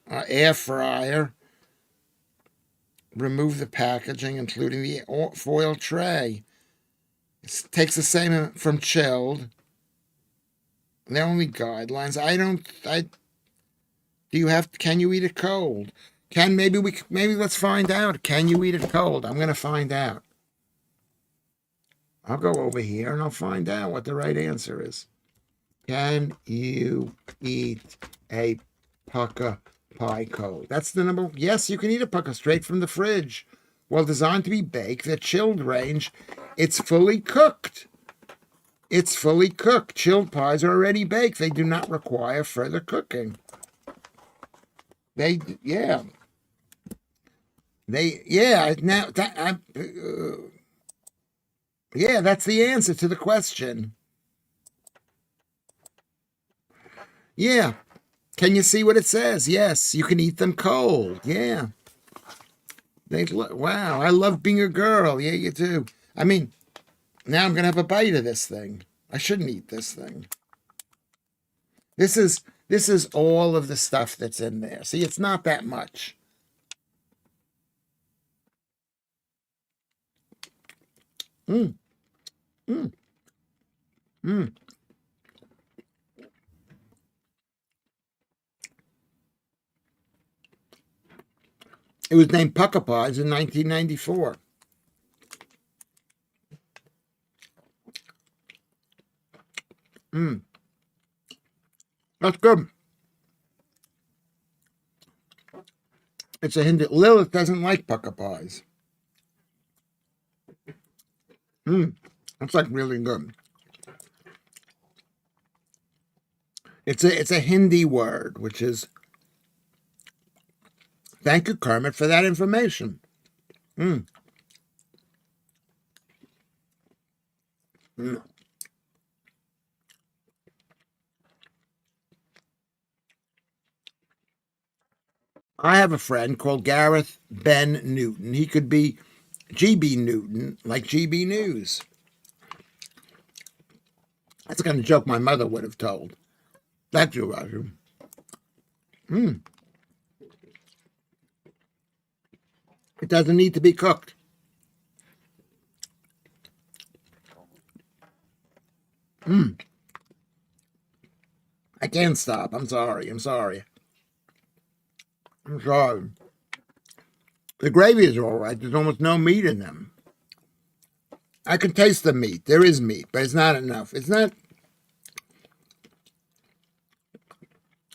Air fryer. Remove the packaging, including the foil tray. It takes the same from chilled. The only guidelines. Can you eat it cold? Maybe let's find out. Can you eat it cold? I'm going to find out. I'll go over here and I'll find out what the right answer is. Can you eat a pucka pie cold? That's the number. Yes, you can eat a pucka straight from the fridge. Well, designed to be baked at chilled range, it's fully cooked. It's fully cooked. Chilled pies are already baked. They do not require further cooking. Yeah. Now yeah, that's the answer to the question. Yeah. Can you see what it says? Yes, you can eat them cold. Yeah. Wow, I love being a girl. Yeah, you do. I mean, now I'm gonna have a bite of this thing. I shouldn't eat this thing. This is all of the stuff that's in there. See, it's not that much. Mm, mm, mm. It was named Pucker Pies in 1994. That's good. It's a hint that Lilith doesn't like Pucker Pies. That's like really good. It's a Hindi word, which is thank you, Kermit, for that information. Mm. Mm. I have a friend called Gareth Ben Newton. He could be GB Newton, like GB News. That's the kind of joke my mother would have told. That's you, Roger. It doesn't need to be cooked. I can't stop. I'm sorry. I'm sorry. The gravy is all right. There's almost no meat in them. I can taste the meat. There is meat, but it's not enough. It's not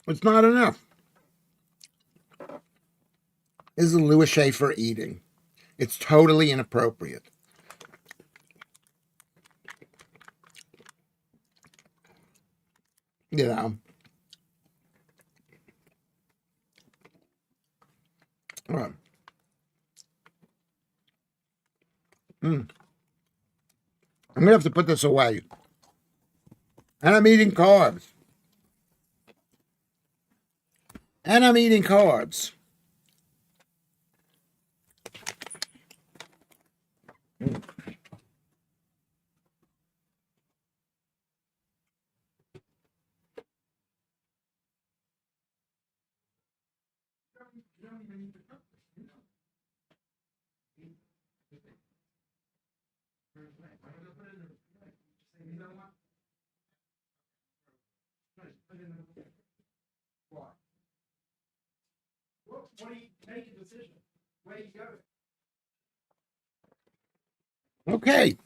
enough. This is Lewis Schaffer eating. It's totally inappropriate. You know. All right. I'm going to have to put this away. And I'm eating carbs. You don't even need to cook this, you know. I'm gonna put it in the like, say, you know what? Put it in the what? What do you make a decision? Where you go? Okay.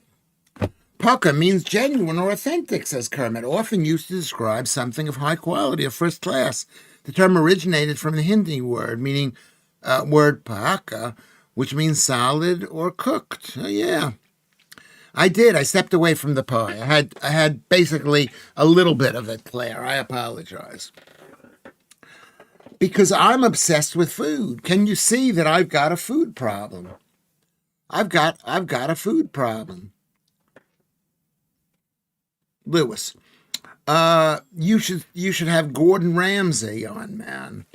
Pucker means genuine or authentic, says Kermit, often used to describe something of high quality or first class. The term originated from the Hindi word, meaning word paka, which means solid or cooked. Yeah. I did. I stepped away from the pie. I had basically a little bit of it, Claire. I apologize. Because I'm obsessed with food. Can you see that I've got a food problem? I've got a food problem. Lewis, you should have Gordon Ramsay on, man.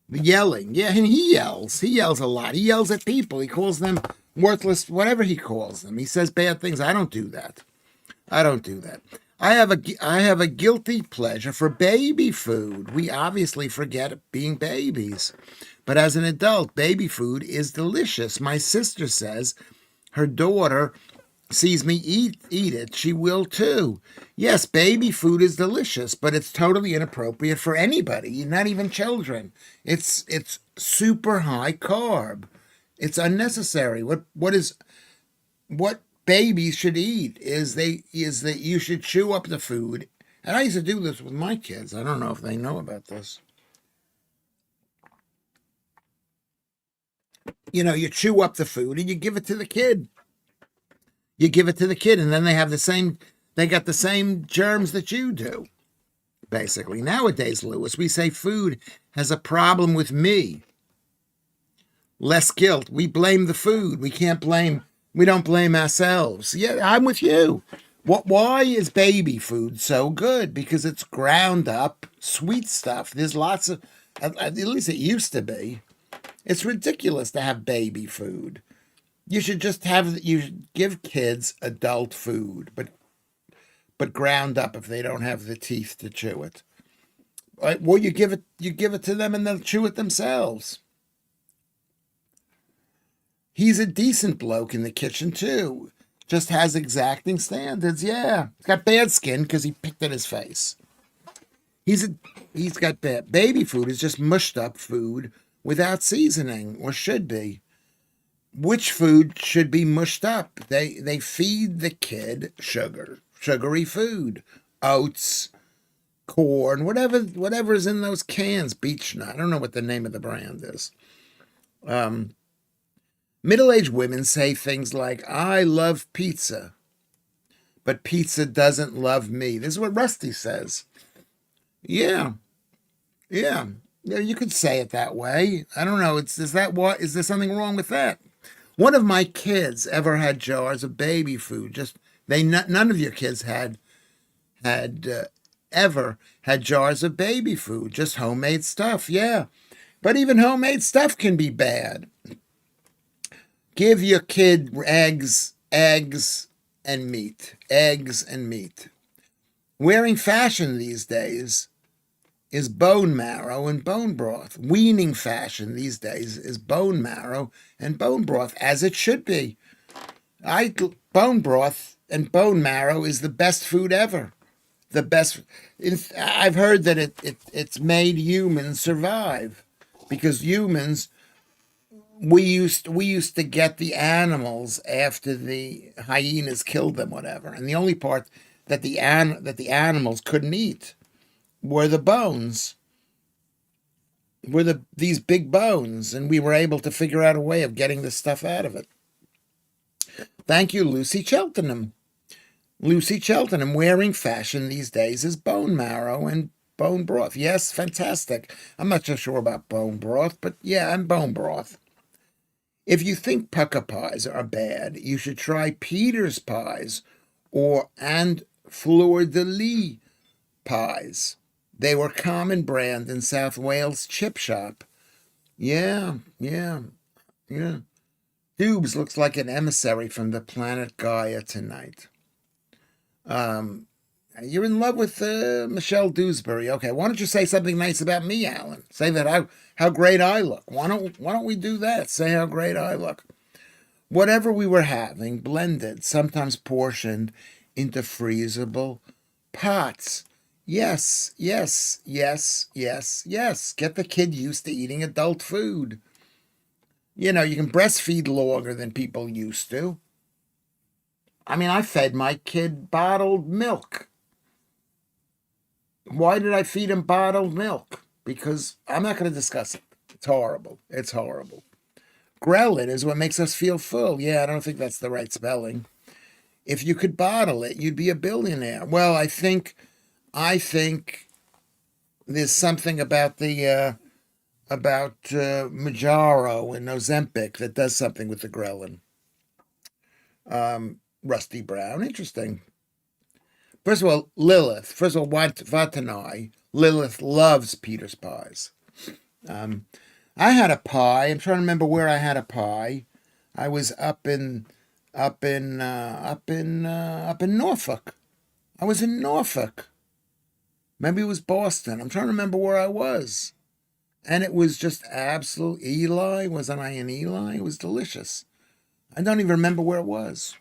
The yelling, yeah, and he yells a lot. He yells at people. He calls them worthless, whatever he calls them. He says bad things. I don't do that. I have a guilty pleasure for baby food. We obviously forget being babies, but as an adult, baby food is delicious. My sister says her daughter sees me eat it, she will too. Yes, baby food is delicious, but it's totally inappropriate for anybody, not even children. It's super high carb. It's unnecessary. What babies should eat is that you should chew up the food. And I used to do this with my kids. I don't know if they know about this. You chew up the food and you give it to the kid. You give it to the kid, and then they got the same germs that you do, basically. Nowadays, Lewis, we say food has a problem with me. Less guilt. We blame the food. We don't blame ourselves. Yeah, I'm with you. Why is baby food so good? Because it's ground up sweet stuff. There's lots of, at least it used to be. It's ridiculous to have baby food. You should give kids adult food, but ground up if they don't have the teeth to chew it. Right? Well, you give it to them and they'll chew it themselves. He's a decent bloke in the kitchen too. Just has exacting standards. Yeah, he's got bad skin because he picked at his face. He's got bad. Baby food is just mushed up food without seasoning, or should be. Which food should be mushed up? They feed the kid sugary food, oats, corn, whatever's in those cans. Beech nut. I don't know what the name of the brand is. Middle-aged women say things like, "I love pizza, but pizza doesn't love me." This is what Rusty says. Yeah. You could say it that way. I don't know. Is there something wrong with that? One of my kids ever had jars of baby food. None of your kids had ever had jars of baby food. Just homemade stuff. Yeah, but even homemade stuff can be bad. Give your kid eggs and meat. Eggs and meat. Wearing fashion these days is bone marrow and bone broth. Weaning fashion these days is bone marrow and bone broth, as it should be. Bone broth and bone marrow is the best food ever. The best. I've heard that it's made humans survive, because humans, we used to get the animals after the hyenas killed them, whatever, and the only part that the animals couldn't eat were the bones, these big bones, and we were able to figure out a way of getting the stuff out of it. Thank you, Lucy Cheltenham. Lucy Cheltenham, wearing fashion these days is bone marrow and bone broth. Yes, fantastic. I'm not so sure about bone broth, but yeah, and bone broth. If you think pucker pies are bad, you should try Peter's pies and fleur de lis pies. They were common brand in South Wales chip shop. Yeah. Dubes looks like an emissary from the planet Gaia tonight. You're in love with Michelle Dewsbury. Okay, why don't you say something nice about me, Alan? Say that how great I look. Why don't we do that? Say how great I look. Whatever we were having, blended, sometimes portioned into freezable pots. Yes. Get the kid used to eating adult food. You can breastfeed longer than people used to. I mean, I fed my kid bottled milk. Why did I feed him bottled milk? Because I'm not going to discuss it. It's horrible. Ghrelin is what makes us feel full. Yeah, I don't think that's the right spelling. If you could bottle it, you'd be a billionaire. Well, I think there's something about the Mounjaro and Ozempic that does something with the ghrelin. Rusty Brown, interesting. First of all, Vatanai, Lilith loves Peter's pies. I had a pie. I'm trying to remember where I had a pie. I was up in Norfolk. I was in Norfolk. Maybe it was Boston. I'm trying to remember where I was. And it was just absolute Eli. Wasn't I in Eli? It was delicious. I don't even remember where it was.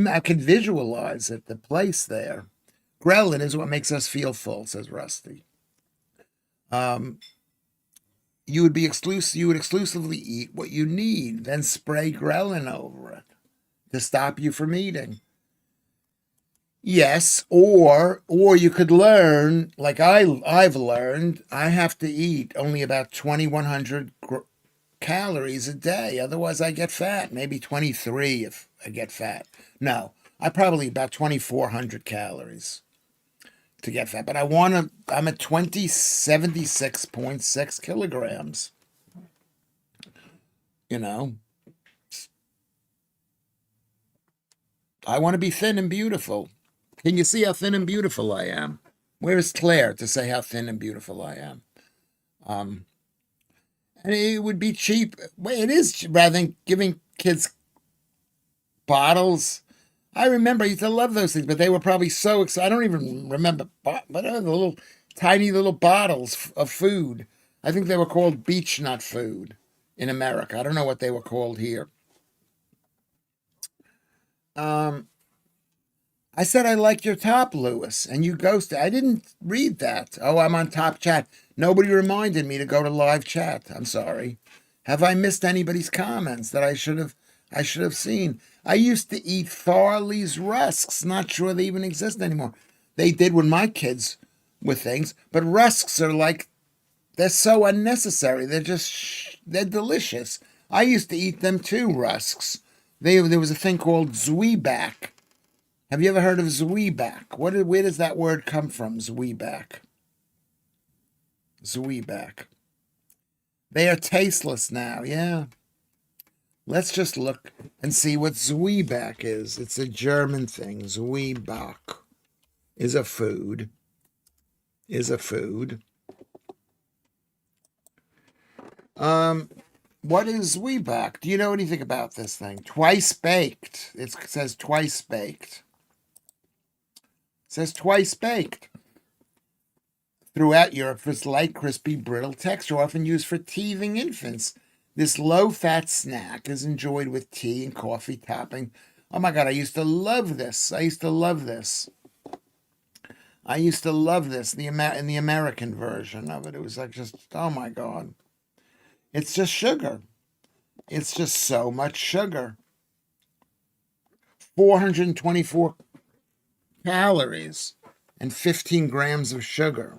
I could visualize it, the place there. Ghrelin is what makes us feel full, says Rusty. You would exclusively eat what you need, then spray ghrelin over it to stop you from eating. Yes, or you could learn, like I've learned, I have to eat only about 2,100 calories a day. Otherwise, I get fat. Maybe 23 if I get fat. No, I probably about 2,400 calories to get fat. But I'm at 76.6 kilograms. You know, I want to be thin and beautiful. Can you see how thin and beautiful I am? Where's Claire to say how thin and beautiful I am? And it would be cheap. Well, it is cheap, rather than giving kids bottles. I remember I used to love those things, but they were probably so excited. I don't even remember, but the little tiny little bottles of food. I think they were called beech nut food in America. I don't know what they were called here. I said I liked your top, Lewis, and you ghosted. I didn't read that. Oh, I'm on top chat. Nobody reminded me to go to live chat. I'm sorry. Have I missed anybody's comments that I should have seen? I used to eat Farley's rusks. Not sure they even exist anymore. They did when my kids were things, but rusks are like, they're so unnecessary. They're delicious. I used to eat them too, rusks. There was a thing called Zwieback. Have you ever heard of Zwieback? Where does that word come from, Zwieback? Zwieback. They are tasteless now, yeah. Let's just look and see what Zwieback is. It's a German thing. Zwieback is a food. What is Zwieback? Do you know anything about this thing? Twice baked. It says twice baked. Says twice baked. Throughout Europe, for its light, crispy, brittle texture, often used for teething infants. This low-fat snack is enjoyed with tea and coffee topping. Oh my God, I used to love this. In the American version of it. It was like just, oh my God. It's just sugar. It's just so much sugar. 424 calories and 15 grams of sugar.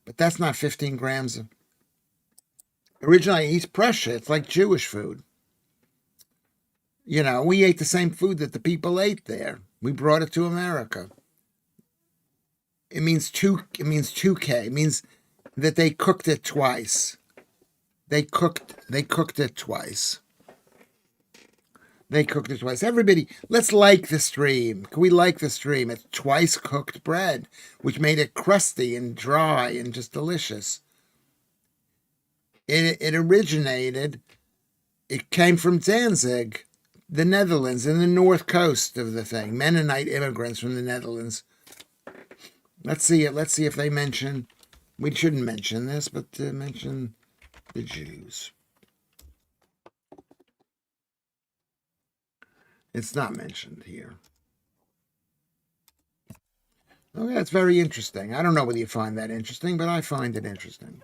But that's not 15 grams of... Originally, East Prussia, it's like Jewish food. You know, we ate the same food that the people ate there. We brought it to America. It means 2K. It means that they cooked it twice. They cooked it twice. Everybody, let's like the stream. Can we like the stream? It's twice cooked bread, which made it crusty and dry and just delicious. It came from Danzig, the Netherlands, in the north coast of the thing. Mennonite immigrants from the Netherlands. Let's see if they mention, we shouldn't mention this, but mention the Jews. It's not mentioned here. Okay, that's very interesting. I don't know whether you find that interesting, but I find it interesting.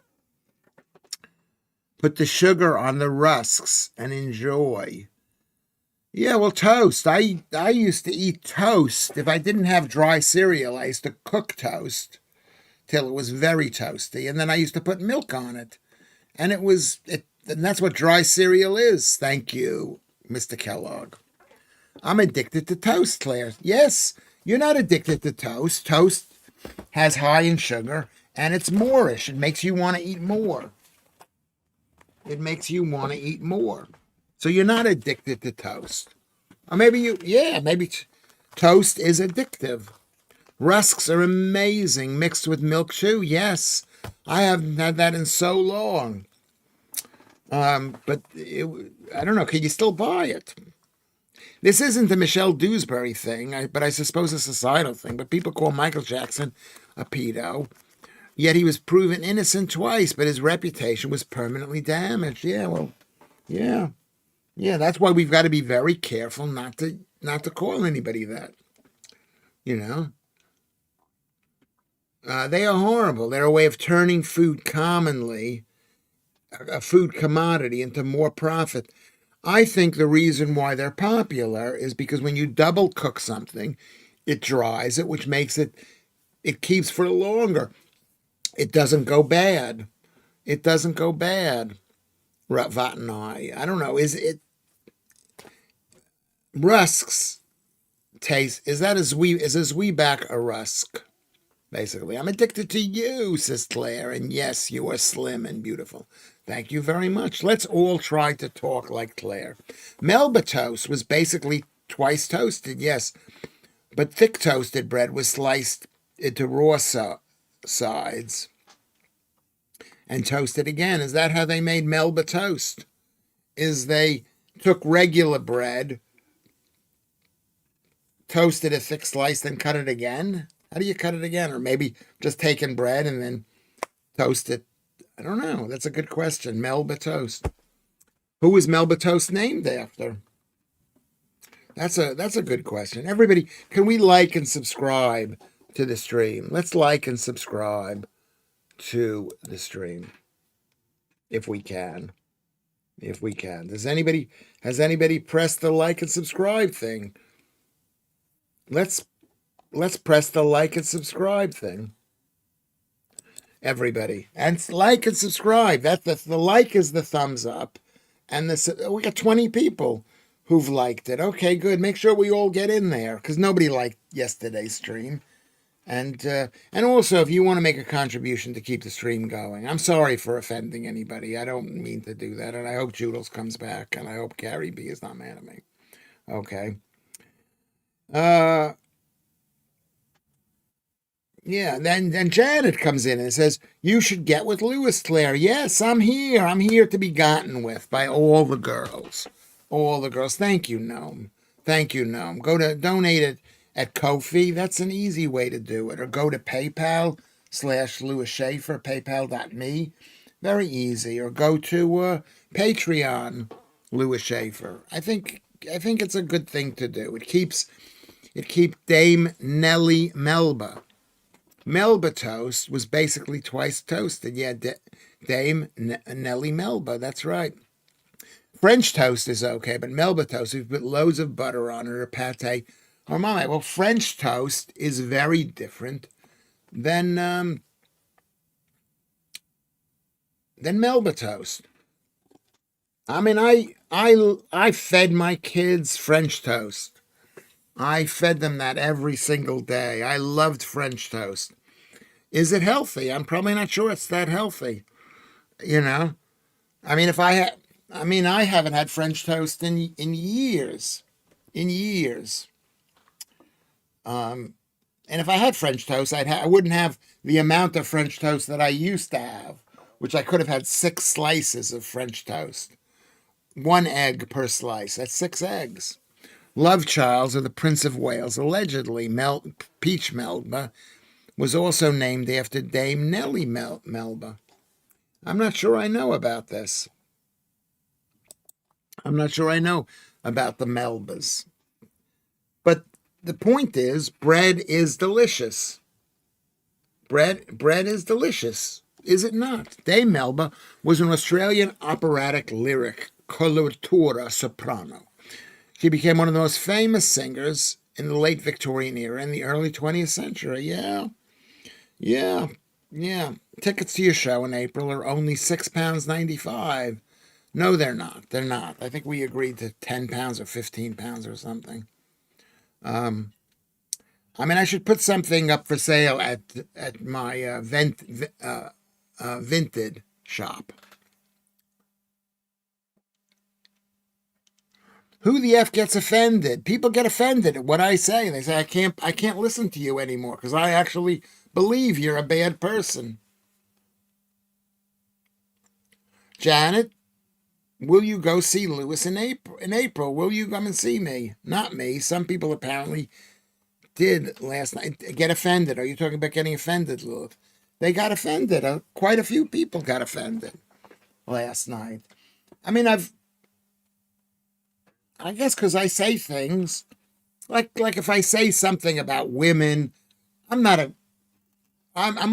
Put the sugar on the rusks and enjoy. Yeah, well, toast. I used to eat toast. If I didn't have dry cereal, I used to cook toast till it was very toasty, and then I used to put milk on it. And and that's what dry cereal is. Thank you, Mr. Kellogg. I'm addicted to toast, Claire. Yes, you're not addicted to toast. Toast has high in sugar, and it's moreish. It makes you want to eat more. So you're not addicted to toast. Or maybe toast is addictive. Rusks are amazing, mixed with milk too. Yes, I haven't had that in so long. But I don't know. Can you still buy it? This isn't the Michelle Dewsbury thing, but I suppose a societal thing. But people call Michael Jackson a pedo. Yet he was proven innocent twice, but his reputation was permanently damaged. Yeah, well, yeah. That's why we've got to be very careful not to call anybody that. You know, they are horrible. They're a way of turning food commonly, a food commodity, into more profit. I think the reason why they're popular is because when you double cook something, it dries it, which makes it keeps for longer. It doesn't go bad. Vatnai. I don't know. Is it rusks taste? Is that a Zwieback a rusk? Basically, I'm addicted to you, says Claire. And yes, you are slim and beautiful. Thank you very much. Let's all try to talk like Claire. Melba toast was basically twice toasted, yes, but thick toasted bread was sliced into raw sides and toasted again. Is that how they made Melba toast? Is they took regular bread, toasted a thick slice, then cut it again? How do you cut it again? Or maybe just taking bread and then toast it. I don't know. That's a good question. Melba toast. Who was Melba toast named after? That's a good question. Everybody, can we like and subscribe to the stream? Let's like and subscribe to the stream if we can. If we can. Has anybody pressed the like and subscribe thing? Let's press the like and subscribe thing. Everybody. And like and subscribe. That's the like is the thumbs up. And we got 20 people who've liked it. Okay, good. Make sure we all get in there because nobody liked yesterday's stream. And also, if you want to make a contribution to keep the stream going, I'm sorry for offending anybody. I don't mean to do that. And I hope Joodles comes back. And I hope Carrie B is not mad at me. Okay. Yeah, then Janet comes in and says, you should get with Lewis, Claire. Yes, I'm here. I'm here to be gotten with by all the girls. All the girls. Thank you, Gnome. Thank you, Gnome. Go to donate it at Ko-fi. That's an easy way to do it. Or go to PayPal/Lewis Schaffer, paypal.me. Very easy. Or go to Patreon, Lewis Schaffer. I think it's a good thing to do. It keeps Dame Nellie Melba. Melba toast was basically twice toasted. Yeah, Dame Nellie Melba. That's right. French toast is okay, but Melba toast, if you put loads of butter on it or pate or marmite. Well, French toast is very different than Melba toast. I mean, I fed my kids French toast. I fed them that every single day. I loved French toast. Is it healthy? I'm probably not sure it's that healthy. You know, I mean, I haven't had French toast in years, And if I had French toast, I wouldn't have the amount of French toast that I used to have, which I could have had 6 slices of French toast, 1 egg per slice. That's 6 eggs. Love Charles, or the Prince of Wales, allegedly Peach Melba, was also named after Dame Nellie Melba. I'm not sure I know about this. I'm not sure I know about the Melbas. But the point is, bread is delicious. Bread is delicious, is it not? Dame Melba was an Australian operatic lyric coloratura soprano. She became one of the most famous singers in the late Victorian era and the early 20th century. Yeah. Tickets to your show in April are only £6.95. No, they're not. I think we agreed to £10 or £15 or something. I mean, I should put something up for sale at my Vinted shop. Who the F gets offended? People get offended at what I say. They say, I can't listen to you anymore because I actually believe you're a bad person. Janet, will you go see Lewis in April? Will you come and see me? Not me. Some people apparently did last night get offended. Are you talking about getting offended, Lilith? They got offended. Quite a few people got offended last night. I mean, I guess because I say things like if I say something about women, I'm a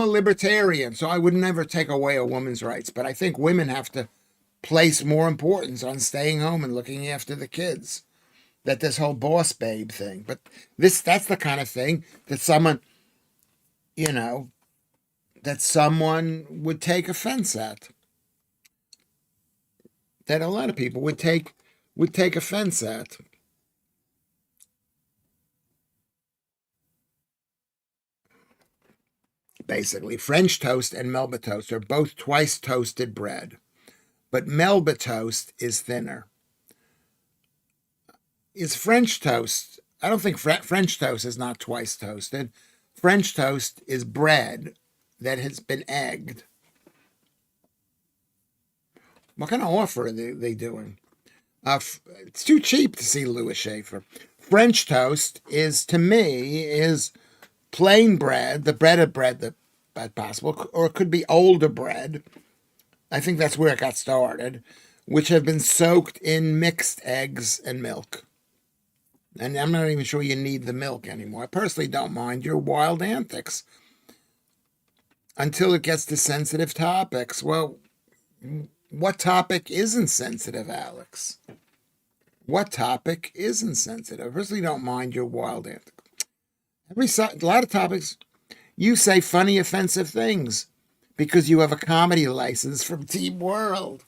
libertarian, so I would never take away a woman's rights. But I think women have to place more importance on staying home and looking after the kids. That this whole boss babe thing. But that's the kind of thing that someone would take offense at. that a lot of people would take offense at. Basically, French toast and Melba toast are both twice toasted bread, but Melba toast is thinner. Is French toast? I don't think French toast is not twice toasted. French toast is bread that has been egged. What kind of offer are they doing? It's too cheap to see Lewis Schaffer. French toast is, to me, is plain bread, the breaded bread that's possible, or it could be older bread. I think that's where it got started, which have been soaked in mixed eggs and milk. And I'm not even sure you need the milk anymore. I personally don't mind your wild antics until it gets to sensitive topics. Well, what topic isn't sensitive, Alex? What topic isn't sensitive? I personally don't mind your wild antics. A lot of topics, you say funny, offensive things because you have a comedy license from Team World.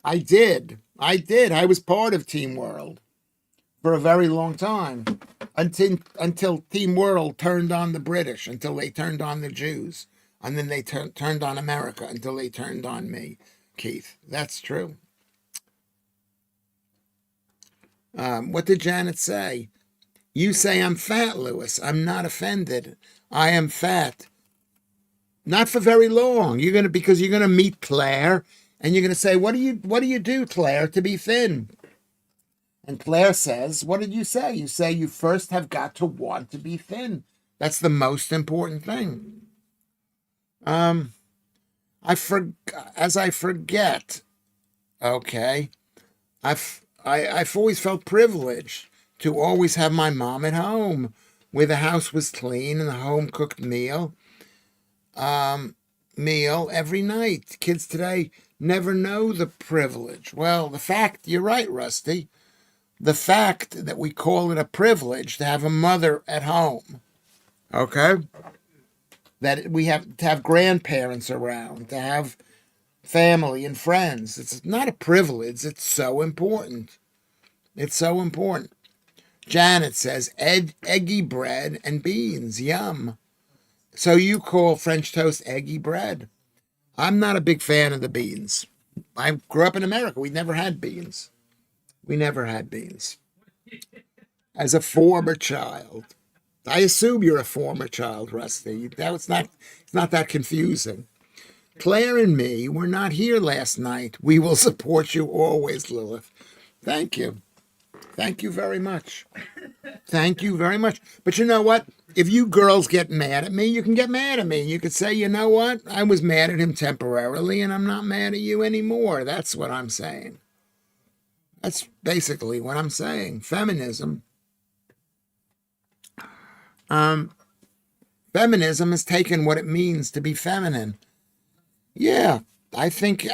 I did. I was part of Team World for a very long time until Team World turned on the British, until they turned on the Jews, and then they turned on America until they turned on me, Keith. That's true. What did Janet say? You say I'm fat, Lewis. I'm not offended. I am fat. Not for very long. Because you're gonna meet Claire, and you're gonna say, "What do you do, Claire, to be thin?" And Claire says, "What did you say?" You say you first have got to want to be thin. That's the most important thing. As I forget. Okay, I've always felt privileged to always have my mom at home, where the house was clean and the home cooked meal every night. Kids today never know the privilege. Well, you're right, Rusty. The fact that we call it a privilege to have a mother at home, okay? That we have to have grandparents around, to have family and friends. It's not a privilege. It's so important. It's so important. Janet says, eggy bread and beans. Yum. So you call French toast eggy bread? I'm not a big fan of the beans. I grew up in America. We never had beans. As a former child. I assume you're a former child, Rusty. It's not that confusing. Claire and me were not here last night. We will support you always, Lilith. Thank you. Thank you very much. Thank you very much. But you know what? If you girls get mad at me, you can get mad at me. You could say, you know what? I was mad at him temporarily, and I'm not mad at you anymore. That's what I'm saying. That's basically what I'm saying. Feminism. Feminism has taken what it means to be feminine. Yeah, I think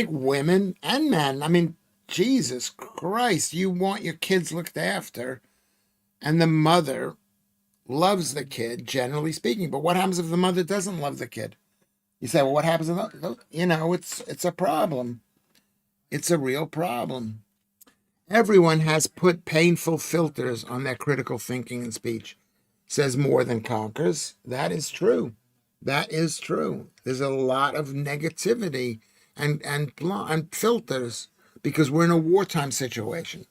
women and men. I mean, Jesus Christ, you want your kids looked after, and the mother loves the kid, generally speaking. But what happens if the mother doesn't love the kid? You say, well, what happens if it's a problem. It's a real problem. Everyone has put painful filters on their critical thinking and speech. Says more than conquers. That is true. That is true. There's a lot of negativity and filters because we're in a wartime situation.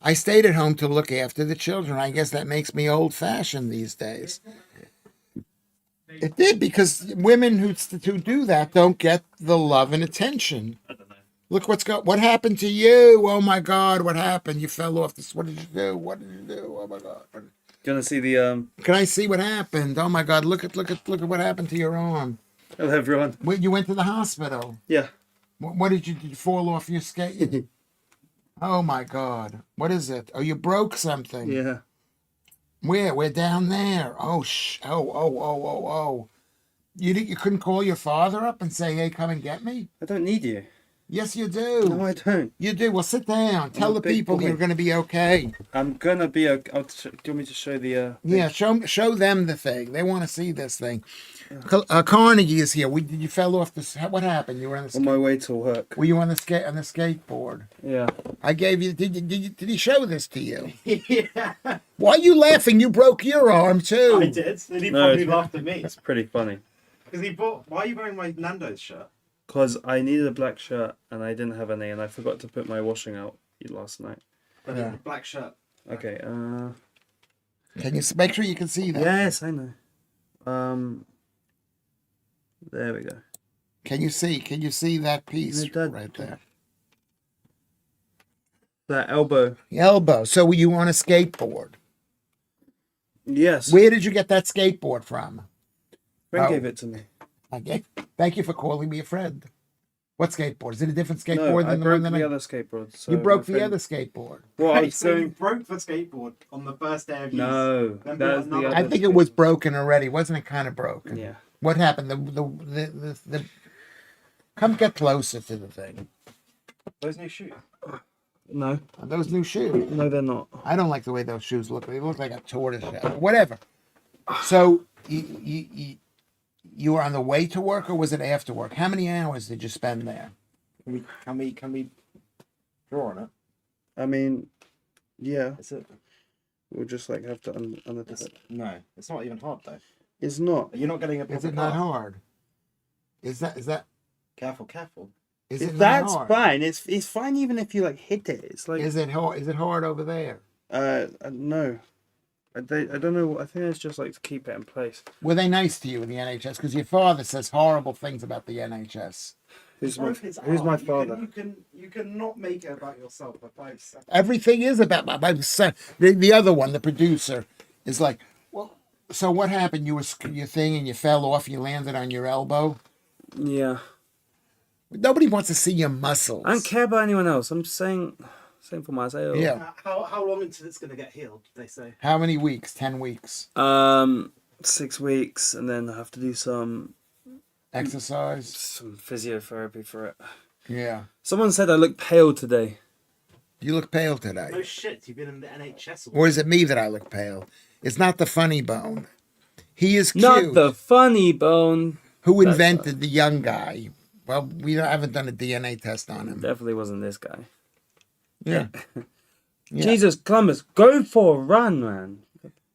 I stayed at home to look after the children. I guess that makes me old-fashioned these days. It did, because women who do that don't get the love and attention. I don't know. Look what happened to you. Oh my God, what happened? You fell off this. What did you do? Oh my God. Do you want to see the Can I see what happened? Oh my God, look at what happened to your arm. Hello everyone. You went to the hospital. Yeah. What did you fall off your skate? Oh my God. What is it? Oh, you broke something. Yeah. Where? We're down there. Oh. You couldn't call your father up and say, hey, come and get me? I don't need you. Yes, you do. No, I don't. You do. Well, sit down. Tell a the big people boy. you're going to be okay. I'm gonna be a. Do you want me to show the? Yeah, show them the thing. They want to see this thing. Carnegie is here. Did you fell off this? What happened? You were on the. On my way to work. Were you on the skateboard? Yeah. I gave you. Did he show this to you? Yeah, Why are you laughing? You broke your arm too. I did. And he No, probably it's- laughed at me. It's pretty funny. Because he bought. Why are you wearing my Nando's shirt? Cause I needed a black shirt and I didn't have any, and I forgot to put my washing out last night. But Yeah. a black shirt. Okay. Can you make sure you can see that? Yes, I know. There we go. Can you see? Can you see that piece Yeah, that- right there? That elbow. The elbow. So were you on a skateboard? Yes. Where did you get that skateboard from? Friend Oh. gave it to me. Okay. Thank you for calling me a friend. What skateboard? Is it a different skateboard No, I than the broke one that the other skateboard. So you broke my the friend- other skateboard? Well, I Hey, was so you going. broke the skateboard on the first day of use. No, Then that bought was the another. other. I think it was broken already. Wasn't it kind of broken? Yeah. What happened? The Come get closer to the thing. Those new shoes. No, Are those new shoes? no, they're not. I don't like the way those shoes look. They look like a tortoise shell. Whatever. So you were on the way to work, or was it after work? How many hours did you spend there? Can we draw on it? I mean, yeah, Is it? we'll just like have to It's, no, it's not even hard though. It's not. You're not getting a. Is proper it not pass. hard? Is that Careful, careful. is it not That's hard? fine. It's fine even if you like hit it. It's like Is it hard? Is it hard over there? no, I don't know. I think it's just like to keep it in place. Were they nice to you in the NHS? Because your father says horrible things about the NHS. Who's my Broke his Who's arm. my father? You can not make it about yourself for 5 seconds. Everything is about my son. The other one, the producer, is like, well, so what happened? You were your thing and you fell off. You landed on your elbow. Yeah, Nobody wants to see your muscles. I don't care about anyone else. I'm just saying for myself. Yeah. How long until it's gonna get healed? They say. How many weeks? 10 weeks. 6 weeks, and then I have to do some Exercise. physiotherapy for it. Yeah. Someone said I look pale today. You look pale today. No shit. You've been in the NHS. Or is it me that I look pale? It's not the funny bone. He is cute. Not the funny bone. Who That's invented the young guy? Well, we haven't done a DNA test on him. Definitely wasn't this guy. Yeah. Yeah. Jesus, Columbus, go for a run, man.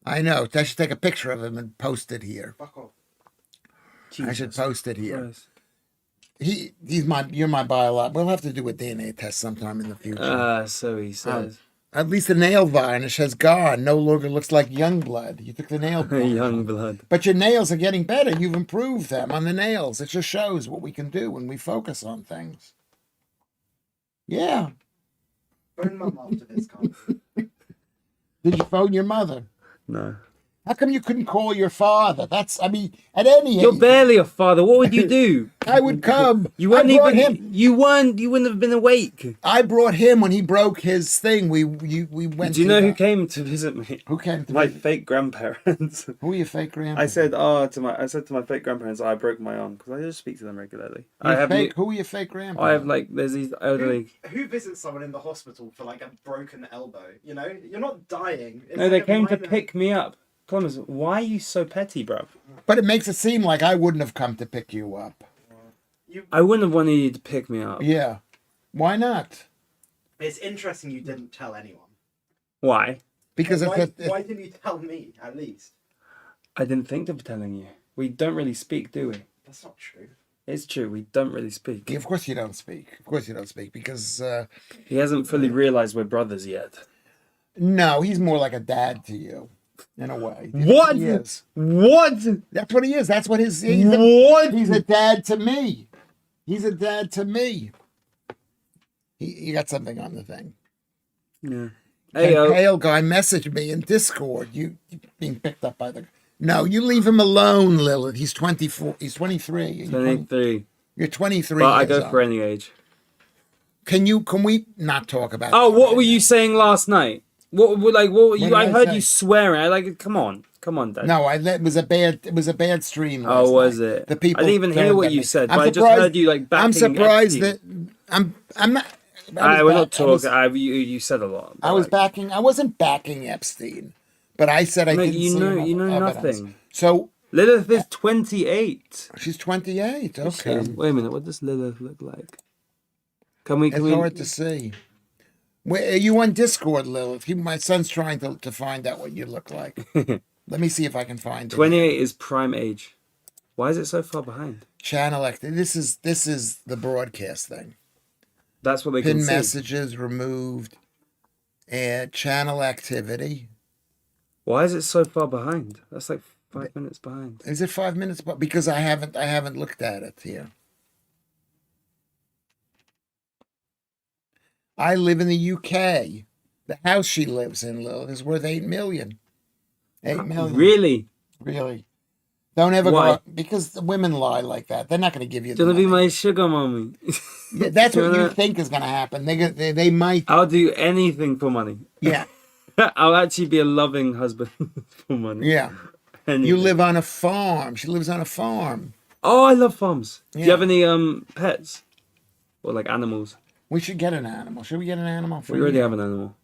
I know. I should take a picture of him and post it here. Fuck off. I should Jesus post it here. Christ. You're my biolog. We'll have to do a DNA test sometime in the future. So he says. At least the nail varnish has gone. No longer looks like young blood. You took the nail varnish. Young blood. But your nails are getting better. You've improved them on the nails. It just shows what we can do when we focus on things. Yeah. Phone mum after this, Carl. Did you phone your mother? No. How come you couldn't call your father? At any age. You're barely a father. What would you do? I would come. You weren't I brought even. him. You wouldn't have been awake. I brought him when he broke his thing. We went. Do you to know the- who came to visit me? Who came to My visit? fake grandparents. Who are your fake grandparents? I said to my fake grandparents, I broke my arm because I just speak to them regularly. Who are your fake grandparents? I have like there's these elderly. Who visits someone in the hospital for like a broken elbow? You know, you're not dying. It's No, they like a came to minor- pick me up. Columbus, why are you so petty, bruv? But it makes it seem like I wouldn't have come to pick you up. I wouldn't have wanted you to pick me up. Yeah. Why not? It's interesting you didn't tell anyone. Why? Because why didn't you tell me at least? I didn't think of telling you. We don't really speak, do we? That's not true. It's true. We don't really speak. Of course you don't speak. Of course you don't speak because He hasn't fully realized we're brothers yet. no, he's more like a dad to you, in a way. What? He is. What? That's what he is. That's what he's What? He's a dad to me. He's a dad to me. You got something on the thing. Yeah. Hey, Hey, pale guy messaged me in Discord. You being picked up by the. No, you leave him alone, Lilith. He's 24. He's 23. You're 23. You're 23. But I years go old. for any age. Can we not talk about? Oh, that what right were now? you saying last night? What were you? What I did I heard say? you swearing. I like. Come on, Dad. No, it was a bad stream last Oh, was night. it? The people I didn't even hear turned what at you me. said, I'm but I just surprised. heard you like backing I'm surprised Epstein. that I'm not. I was We're not back- I was- talking. You said a lot. I but, was like, backing. I wasn't backing Epstein, but I said I No, didn't you see know, enough you know evidence. nothing. So Lilith is 28. she's 28. Okay, Wait a minute. What does Lilith look like? Can we? it's hard to see. Where are you on Discord, Lilith? My son's trying to find out what you look like. Let me see if I can find it. 28 is prime age. Why is it so far behind? Channel act. This is the broadcast thing. That's what they Pin can see. messages removed, and channel activity. Why is it so far behind? That's like 5 minutes behind. Is it 5 minutes? But because I haven't looked at it here. I live in the UK. The house she lives in, Lil, is worth 8 million. 8 million. Really? Really? Don't ever Why? go up, because the women lie like that. They're not going to give you Do you the want to be money. my sugar mommy? Yeah, that's Do what you you wanna- think is going to happen. They might. I'll do anything for money. Yeah, I'll actually be a loving husband for money. yeah. You Anything. live on a farm. She lives on a farm. Oh, I love farms. Do you Yeah. have any pets or like animals? We should get an animal. Should we get an animal for We already you? have an animal.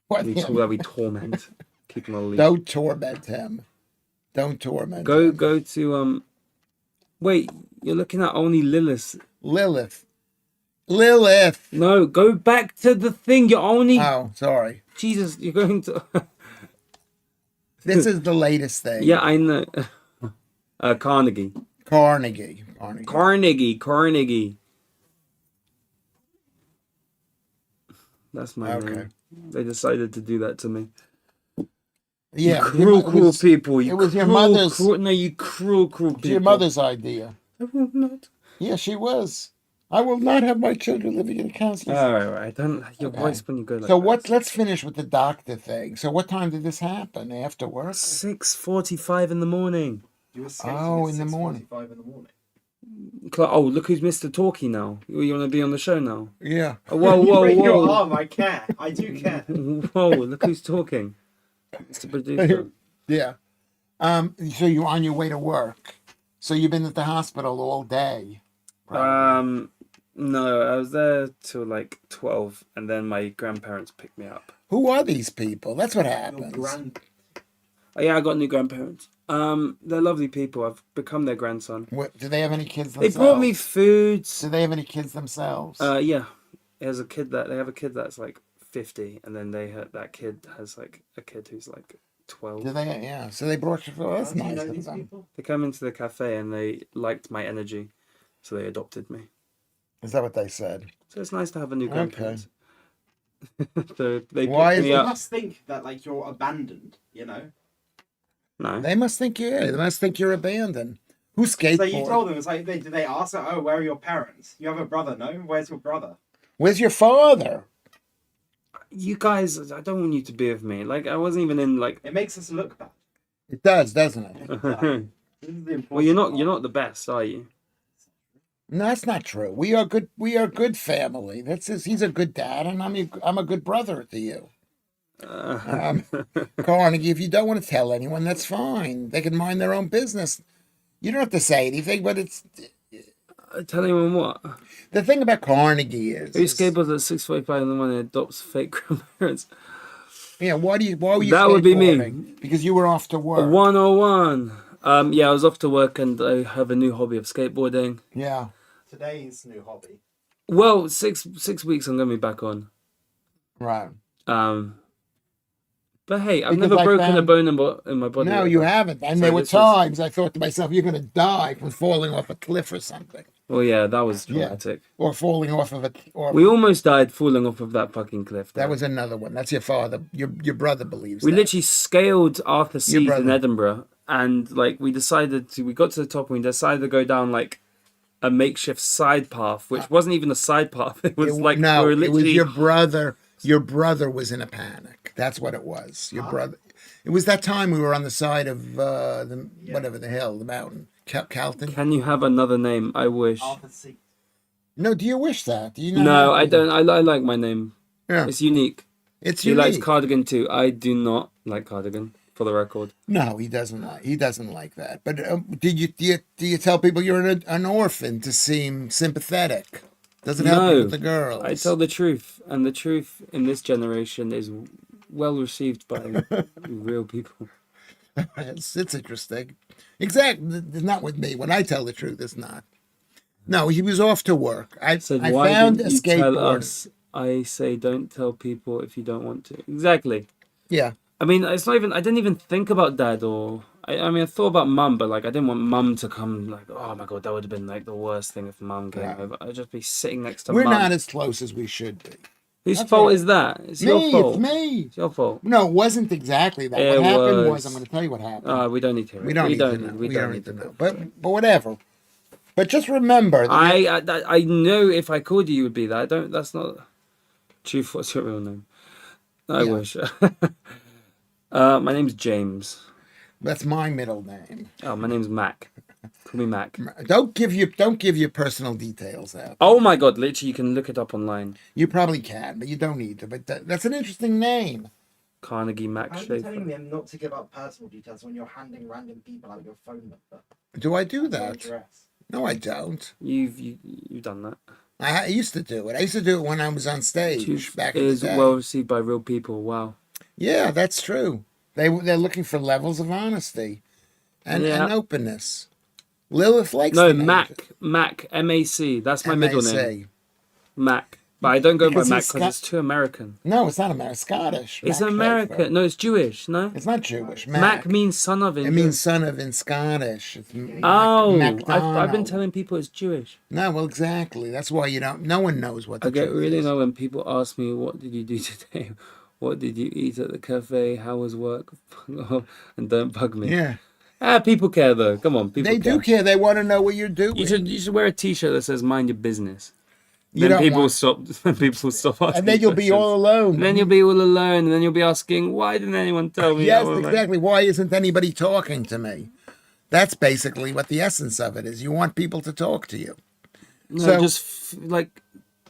What? That we torment, keep him on a leash. Don't torment him. Don't torment him. Go to Wait, you're looking at only Lilith. Lilith. No, go back to the thing. You're only Oh, sorry. Jesus. You're going to. This is the latest thing. Yeah, I know. Carnegie. Carnegie. Carnegie. That's my Okay. name. They decided to do that to me. Yeah. Cruel people. it was your mother's- No, you cruel people. Your mother's idea. I will not. Yeah, she was. I will not have my children living in a castle. All right. Don't your Okay. voice when you go like So that. let's finish with the doctor thing. So what time did this happen? After work? 6:45 in the morning. You were skating Oh, at in the morning. 6:45 in the morning. Oh, look who's Mr. Talkie now. You want to be on the show now? Yeah. Oh, whoa, Break your whoa. arm, I care. I do care. Whoa, look who's talking. Mr. Producer. Yeah. So you're on your way to work. So you've been at the hospital all day. No, I was there till like 12, and then my grandparents picked me up. Who are these people? That's what Your happens. Oh yeah, I got new grandparents. They're lovely people. I've become their grandson. Do they have any kids They themselves? brought me foods. Do they have any kids themselves? Yeah, there's a kid that they have a kid that's like 50, and then that kid has like a kid who's like 12. Do they? Yeah. So they brought you. Well, that's Do you nice know of these them. people? They come into the cafe and they liked my energy, so they adopted me. Is that what they said? So it's nice to have a new Okay. grandparent. So they Why picked is me You up. must think that like you're abandoned, you know. No. They must think They must think you're abandoned. Who So skateboard? you told them it's like did they ask? Oh, where are your parents? You have a brother, no? Where's your brother? Where's your father? You guys, I don't want you to be with me. Like, I wasn't even in, like... It makes us look bad. It does, doesn't it? This is the important Well, you're part. not the best, are you? No, that's not true. We are good. We are good family. He's a good dad, and I'm a good brother to you. Carnegie, if you don't want to tell anyone, that's fine. They can mind their own business. You don't have to say anything, but it's Tell anyone what? the thing about Carnegie Who is skateboards at 6:45 in the morning and adopts fake grandparents? yeah. Why were you? That would be me. skateboarding? Because you were off to work. 101. Yeah, I was off to work and I have a new hobby of skateboarding. Yeah. Today's new hobby. Well, six weeks I'm gonna be back on. Right. But hey, I've Because never I broken a found- bone in my body. No, yet, you but- haven't. And So there were this is- times I thought to myself, "You're going to die from falling off a cliff or something, Well, yeah, that was Yeah. traumatic. or falling off of a." Or We almost died falling off of that fucking cliff. that though. was another one. That's your father. Your brother believes. We that. literally scaled Arthur Seas in brother. Edinburgh, and like we got to the top and we decided to go down like a makeshift side path, which wasn't even a side path. It was like no, we were it was literally your brother. Your brother was in a panic. That's what it was. Your brother. It was that time we were on the side of whatever the hill, the mountain, Calton. Can you have another name? I wish. Arthur C. No, do you wish that? Do you know? No, how- I don't. I like my name. Yeah. It's unique. It's He unique. likes cardigan too. I do not like cardigan, for the record. No, he doesn't like that. But do you tell people you're an orphan to seem sympathetic? Does it help you with the girls? I tell the truth, and the truth in this generation is well received by real people. It's interesting. Exactly. It's not with me. When I tell the truth, it's not. No, he was off to work. I Why found a didn't you tell skateboard. us? I say, don't tell people if you don't want to. Exactly. Yeah. I mean, it's not even. I didn't even think about dad, or I mean, I thought about mum, but like, I didn't want mum to come. Like, oh my god, that would have been like the worst thing if mum came Right. over. I'd just be sitting next to We're mum. not as close as we should be. Whose That's fault right. is that? It's Me, your fault. it's me. It's your fault. No, it wasn't exactly that. It What happened was, was. I'm going to tell you what happened. We don't need to hear it. we don't need to know. We don't need to know. But whatever. But just remember. That I know if I called you, you would be that. I don't. That's not. Chief, what's your real name? I Yeah. wish. My name's James. that's my middle name. Oh, my name's Mac. Call me Mac. Don't give your personal details out. Oh my god, literally, you can look it up online. You probably can, but you don't need to. But that's an interesting name. Carnegie Mac Are you Schaefer. telling me not to give out personal details when you're handing random people out your phone number? Do I do Your that? address? No, I don't. You've done that. I used to do it. I used to do it when I was on stage Chief back in the is day. well received by real people. Wow. Yeah, that's true. They're looking for levels of honesty and openness. Lilith likes No, the name. Mac, M-A-C. That's my middle name. M-A-C. Mac. But I don't go Because by Mac he's because it's too American. No, it's not American. Scottish. It's Mac American. Schaefer. No, it's Jewish. No. It's not Jewish. Mac means son of. It means son of in Scottish. It's Oh, I've been MacDonald. telling people it's Jewish. No, well, exactly. That's why you don't. No one knows what the I get truth really is. annoyed when people ask me, "What did you do today? What did you eat at the cafe? How was work?" And don't bug me. Yeah, People care though. Come on, people. they do care. They want to know what you're doing. You should wear a T-shirt that says "Mind your business." You Then don't people want- stop. Then people stop asking. and then you'll be questions. all alone. And then you'll be all alone, and then you'll be asking, "Why didn't anyone tell me?" Yes, I was like, exactly. Why isn't anybody talking to me? That's basically what the essence of it is. You want people to talk to you. no, So- just like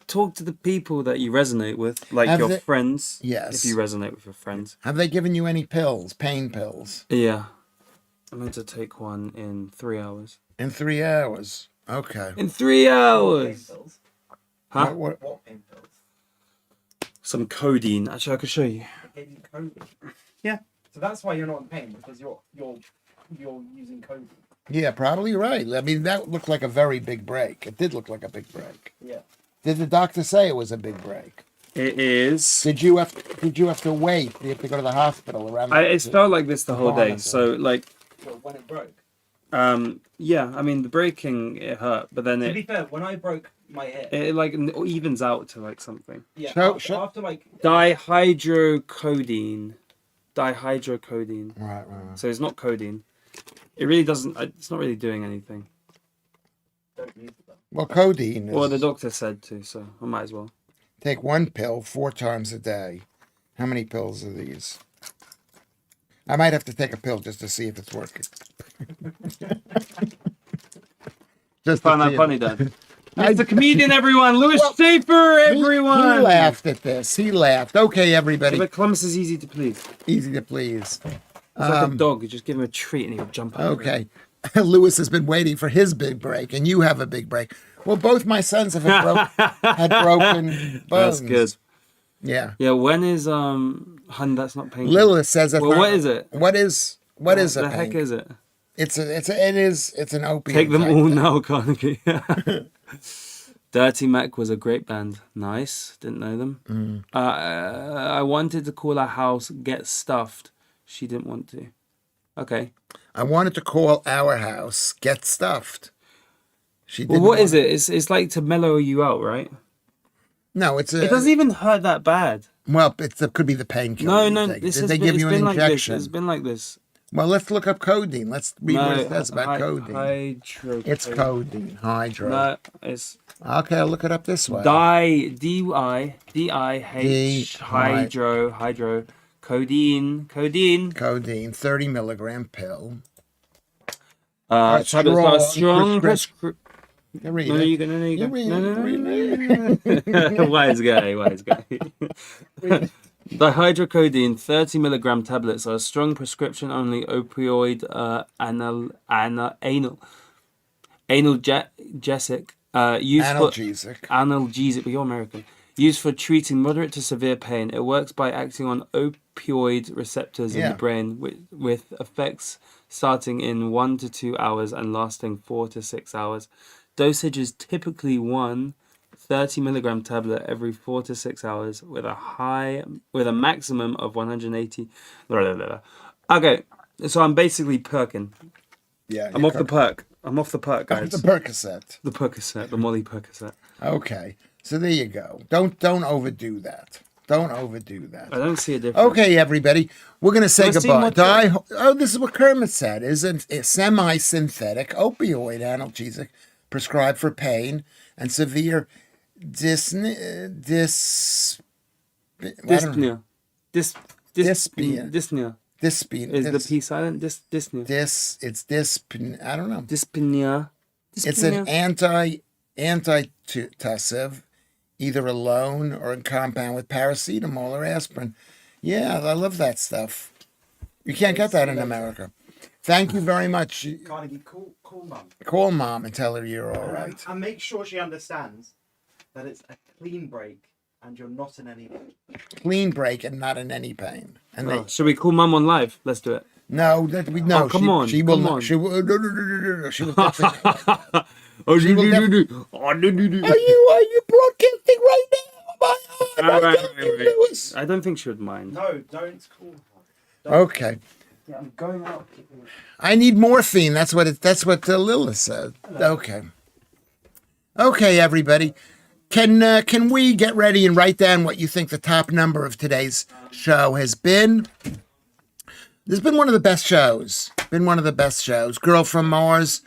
talk to the people that you resonate with, like Have your they- friends. Yes. If you resonate with your friends. Have they given you any pills, pain pills, Yeah. I'm meant to take one in 3 hours. in 3 hours? Okay. In 3 Pain hours. pills? Huh? What pain pills? Some codeine. Actually, I could show you. They gave you codeine. Yeah. So that's why you're not in pain, because you're using codeine. Yeah, probably right. I mean, that looked like a very big break. It did look like a big break. Yeah. Did the doctor say it was a big break? It is. Did you have to wait? Did you have to go to the hospital around? It felt like this the whole day. Honestly. So like, Well, when it broke. yeah. I mean, the breaking it hurt, but then To be it fair, when I broke my hip, like evens out to like something. yeah, after like Dihydrocodeine. Dihydrocodeine. Right. So it's not codeine. It really doesn't. It's not really doing anything. don't use it. Well, codeine is. Well, the doctor said to, so I might as well. Take one pill 4 times a day. How many pills are these? I might have to take a pill just to see if it's working. Just Find to that see funny, if- Dad. It's a comedian, everyone. Lewis Schaffer, everyone. He laughed at this. He laughed. Okay, everybody. But Columbus is easy to please. It's Easy to please. like a dog. You just give him a treat and he'll jump out. Okay. Lewis has been waiting for his big break, and you have a big break. Well, both my sons have had broken bones. That's good. Yeah. Yeah. When is hun? That's not painful. Lilith says that. Well, what is it? What is a the heck pain? is it? It's an opiate. Take them type all thing. now, Carnegie. Dirty Mac was a great band. Nice. Didn't know them. I wanted to call our house Get Stuffed. She didn't want to. Okay. I wanted to call our house Get Stuffed. She Well, didn't what is want- it? It's like to mellow you out, right? No, it's a. It doesn't even hurt that bad. Well, it could be the painkiller. No, you no. take. This Did has they been, give it's you an been like this. injection? It's been like this. Well, let's look up codeine. Let's read what it says about codeine. It's codeine, hydro. No, it's Okay, I'll look it up this way. D-I-H hydro codeine. Codeine, 30 milligram pill. Strong. You can read No, it. you go. No, you You go. read No, it, no, read no. Wise guy. Dihydrocodeine 30 milligram tablets are a strong prescription-only opioid analgesic used for Analgesic. analgesic. But you're American. Used for treating moderate to severe pain. It works by acting on opioid receptors in the Yeah. brain, with effects starting in 1 to 2 hours and lasting 4 to 6 hours. Dosage is typically 30 milligram tablet every 4 to 6 hours with a maximum of 180. Blah, blah, blah, blah. Okay, so I'm basically perking. Yeah. I'm off the perk. I'm off the perk, guys. The Percocet. The Percocet, the Molly Percocet. Okay. So there you go. Don't overdo that. Don't overdo that. I don't see a difference. Okay, everybody. We're gonna say Let's see goodbye. what This is what Kermit said. Is a semi-synthetic opioid analgesic prescribed for pain and severe Dyspnea. dyspnea. Dyspnea. Dyspnea. Is the P silent? Dyspnea. It's dyspnea. I don't know. Dyspnea. It's an antitussive, either alone or in compound with paracetamol or aspirin. Yeah, I love that stuff. You can't get that in America. Thank you very much. Carnegie, call mum. Call mom and tell her you're all right. And make sure she understands that it's a clean break and you're not in any pain. Clean break and not in any pain. And they, Should we call Mum on live? Let's do it. no, that we no. Oh, come on, She will come not. on. She will. No. She will definitely. Oh, She will Are you broadcasting right now? Lewis? I don't think she would mind. No, don't call her. Okay. Yeah, I'm going out. I need morphine. That's what Lilith said. Okay. Okay, everybody. Can we get ready and write down what you think the top number of today's show has been? This has been one of the best shows. Been one of the best shows. Girl from Mars,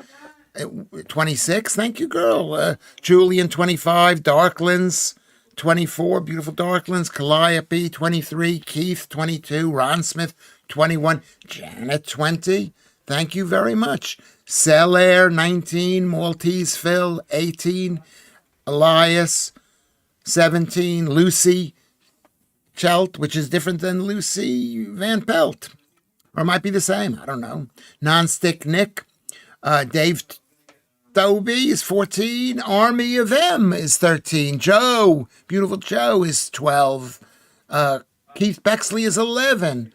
26. Thank you, girl. Julian, 25. Darklands, 24. Beautiful Darklands. Calliope, 23. Keith, 22. Ron Smith, 21. Janet, 20. Thank you very much. Celair, 19. Maltese Phil, 18. Elias, 17. Lucy Chelt, which is different than Lucy Van Pelt. Or it might be the same. I don't know. Nonstick Nick. Dave Dobie is 14. Army of M is 13. Joe, beautiful Joe, is 12. Keith Bexley is 11.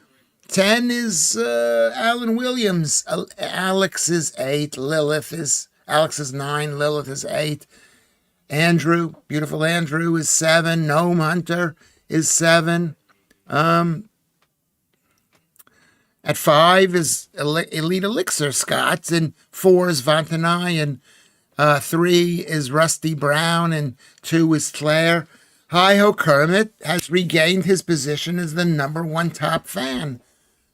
10 is Alan Williams. Alex is 8. Alex is 9. Lilith is 8. Andrew, beautiful Andrew, is 7. Gnome Hunter is 7. At 5 is Elite Elixir Scott, and 4 is Vantanai, and 3 is Rusty Brown, and 2 is Claire. Hi-Ho Kermit has regained his position as the #1 top fan.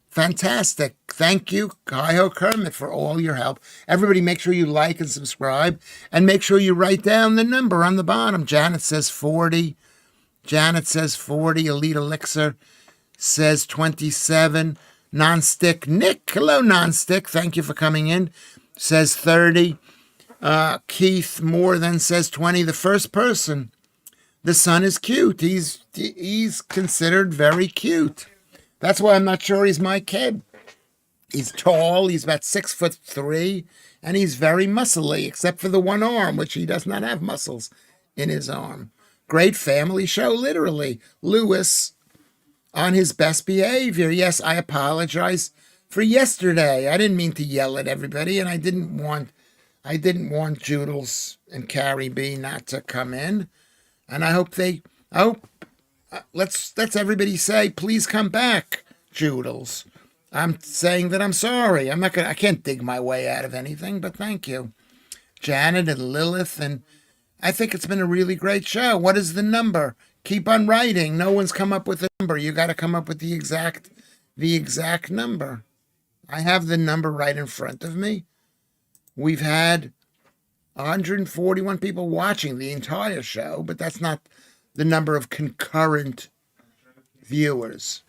Fantastic. Thank you, Hi-Ho Kermit, for all your help. Everybody make sure you like and subscribe, and make sure you write down the number on the bottom. Janet says 40. Janet says 40. Elite Elixir says 27. Nonstick Nick, hello Nonstick, thank you for coming in, says 30. Keith More Than says 20. The first person, the son is cute. He's considered very cute. That's why I'm not sure he's my kid. He's tall, he's about 6'3", and he's very muscly, except for the one arm, which he does not have muscles in his arm. Great family show, literally. Lewis on his best behavior. Yes, I apologize for yesterday. I didn't mean to yell at everybody, and I didn't want Joodles and Carrie B not to come in. And I hope let's everybody say, please come back, Joodles. I'm saying that I'm sorry. I can't dig my way out of anything, but thank you. Janet and Lilith, and I think it's been a really great show. What is the number? Keep on writing. No one's come up with a number. You got to come up with the exact number. I have the number right in front of me. We've had 141 people watching the entire show, but that's not the number of concurrent viewers.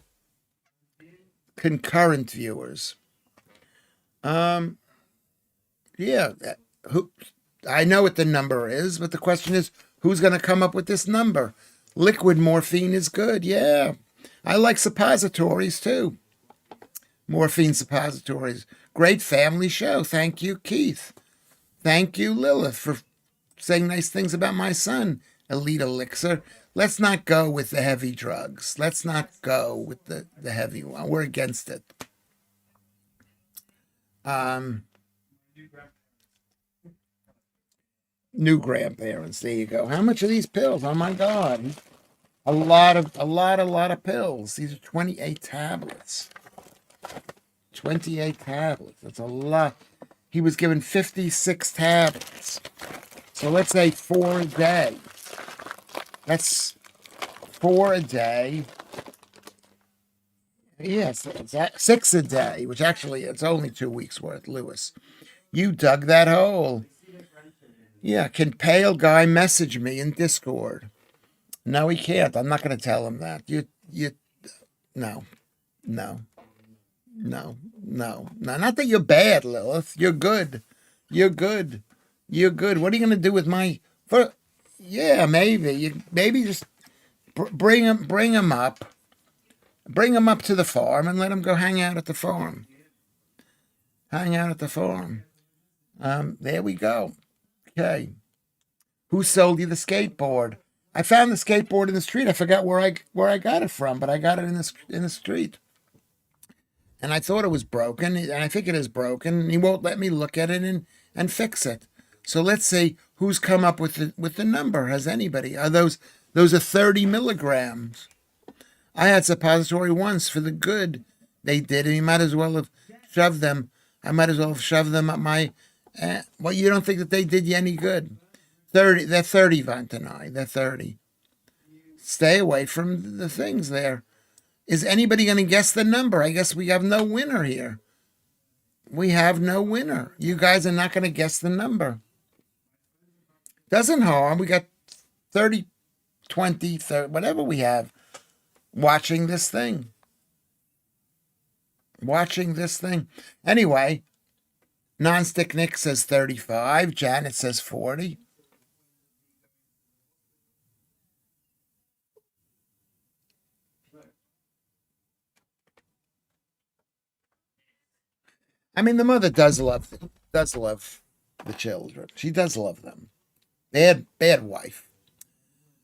Concurrent viewers. Yeah. I know what the number is, but the question is, who's going to come up with this number? Liquid morphine is good, yeah. I like suppositories too. Morphine suppositories. Great family show. Thank you, Keith. Thank you, Lilith, for saying nice things about my son, Elite Elixir. Let's not go with the heavy drugs. Let's not go with the heavy one. We're against it. New grandparents. There you go. How much are these pills? Oh my God. A lot of pills. These are 28 tablets. 28 tablets. That's a lot. He was given 56 tablets. So let's say 4 a day. That's 4 a day. Yes, it's 6 a day, which actually it's only 2 weeks worth, Lewis. You dug that hole. Yeah, can Pale Guy message me in Discord? No, he can't. I'm not going to tell him that. No. Not that you're bad, Lilith. You're good. You're good. What are you going to do with my? Yeah, maybe just bring him up to the farm and let him go hang out at the farm. There we go. Okay. Who sold you the skateboard? I found the skateboard in the street. I forgot where I got it from, but I got it in the street. And I thought it was broken, and I think it is broken. And he won't let me look at it and fix it. So let's see who's come up with the number. Has anybody? Are those are 30 milligrams? I had suppository once for the good they did, and you might as well have shoved them. I might as well have shoved them up my. Well, you don't think that they did you any good? 30. They're 30, Vantanai. They're 30. Stay away from the things there. Is anybody going to guess the number? I guess we have no winner here. We have no winner. You guys are not going to guess the number. Doesn't harm. We got 30, 20, 30, whatever we have, watching this thing. Anyway, Nonstick Nick says 35. Janet says 40. I mean, the mother does love the children. She does love them. Bad wife.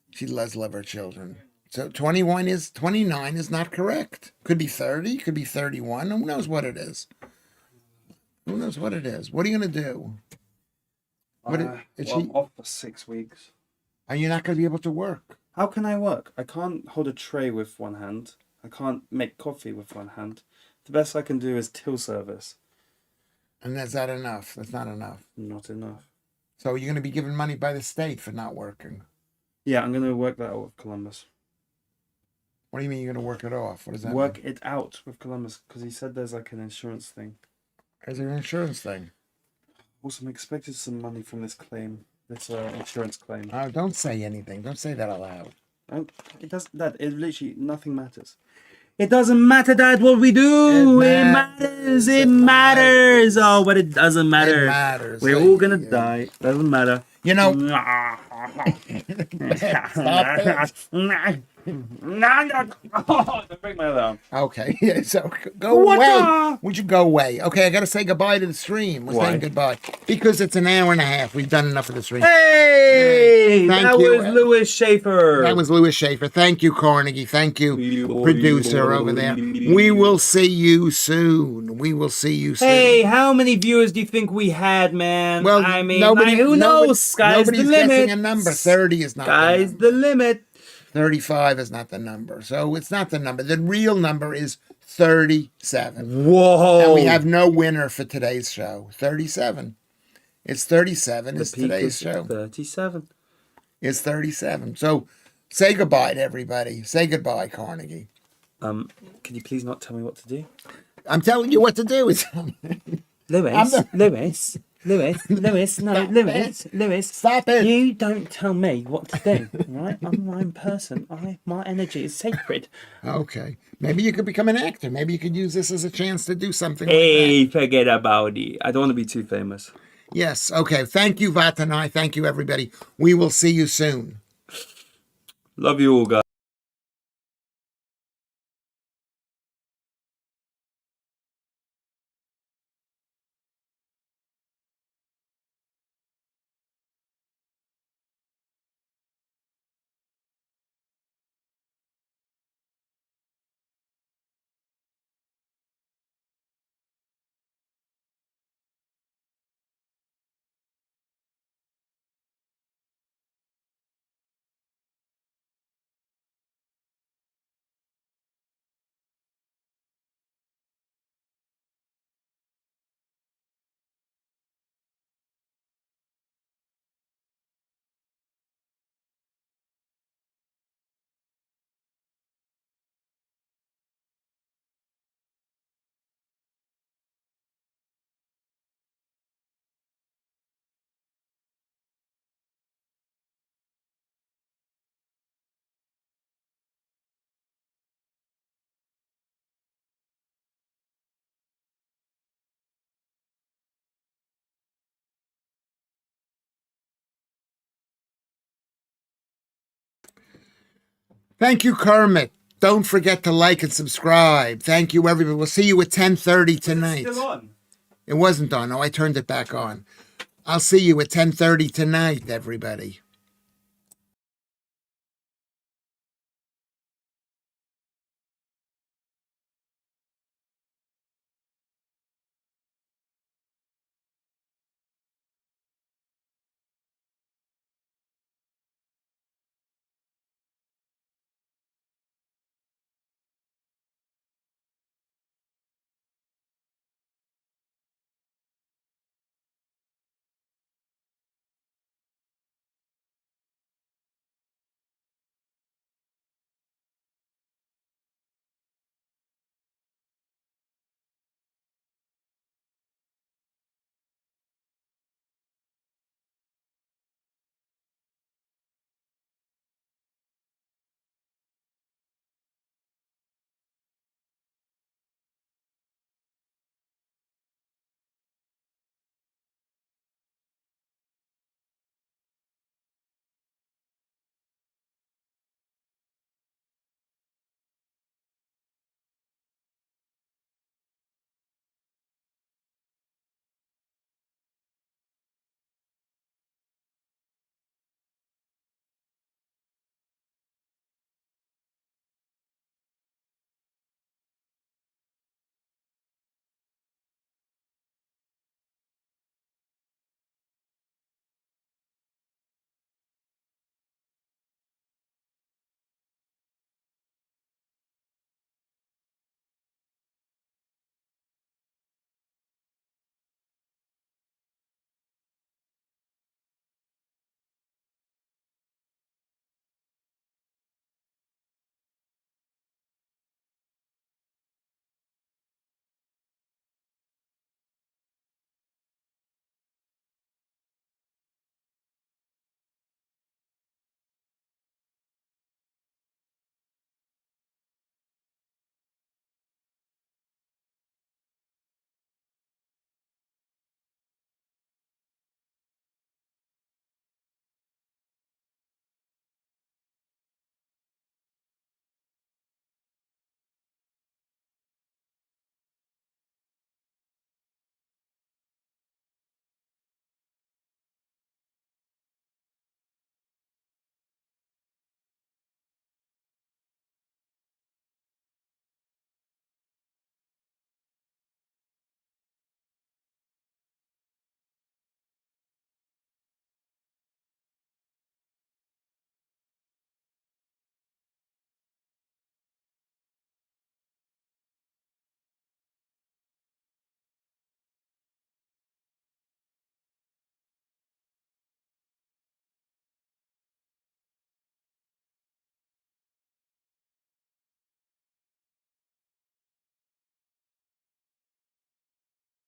She does love her children. So 29 is not correct. Could be 30, could be 31. Who knows what it is? What are you going to do? I'm off for 6 weeks. Are you not going to be able to work? How can I work? I can't hold a tray with one hand. I can't make coffee with one hand. The best I can do is till service. And that's not enough. That's not enough. Not enough. So you're going to be given money by the state for not working? Yeah, I'm going to work that out with Columbus. What do you mean you're going to work it off? What does that Work mean? it out with Columbus, because he said there's like an insurance thing. Is there an insurance thing? Also, I'm expected some money from this claim. This insurance claim. Oh, don't say anything. Don't say that aloud. It does that. It literally nothing matters. It doesn't matter, Dad, what we do. It matters. It matters. Oh, but it doesn't matter. It matters. We're all gonna die. Doesn't matter. You know. Stop it. Don't break my alarm. Okay, yeah, so go away. Would you go away? Okay, I got to say goodbye to the stream. We're saying goodbye because it's an hour and a half. We've done enough of the stream. Hey, Thank you. was Lewis Schaffer. That was Lewis Schaffer. Thank you, Carnegie. Thank you, producer over there. We will see you soon. Hey, how many viewers do you think we had, man? Well, I mean, who knows? Sky's the nobody's limit. guessing a number. 30 is not. Sky's the limit. 35 is not the number. So it's not the number. The real number is 37. Whoa. And we have no winner for today's show. 37. It's 37 is today's show. 37. It's 37. So say goodbye to everybody. Say goodbye, Carnegie. Can you please not tell me what to do? I'm telling you what to do. Lewis. Stop it. You don't tell me what to do, right? I'm my own person. My energy is sacred. Okay. Maybe you could become an actor. Maybe you could use this as a chance to do something Hey, like that. forget about it. I don't want to be too famous. Yes. Okay. Thank you, Vatanai. Thank you, everybody. We will see you soon. Love you all, guys. Thank you, Kermit. Don't forget to like and subscribe. Thank you, everybody. We'll see you at 10:30 tonight. Still on. It wasn't on. No, I turned it back on. I'll see you at 10:30 tonight, everybody.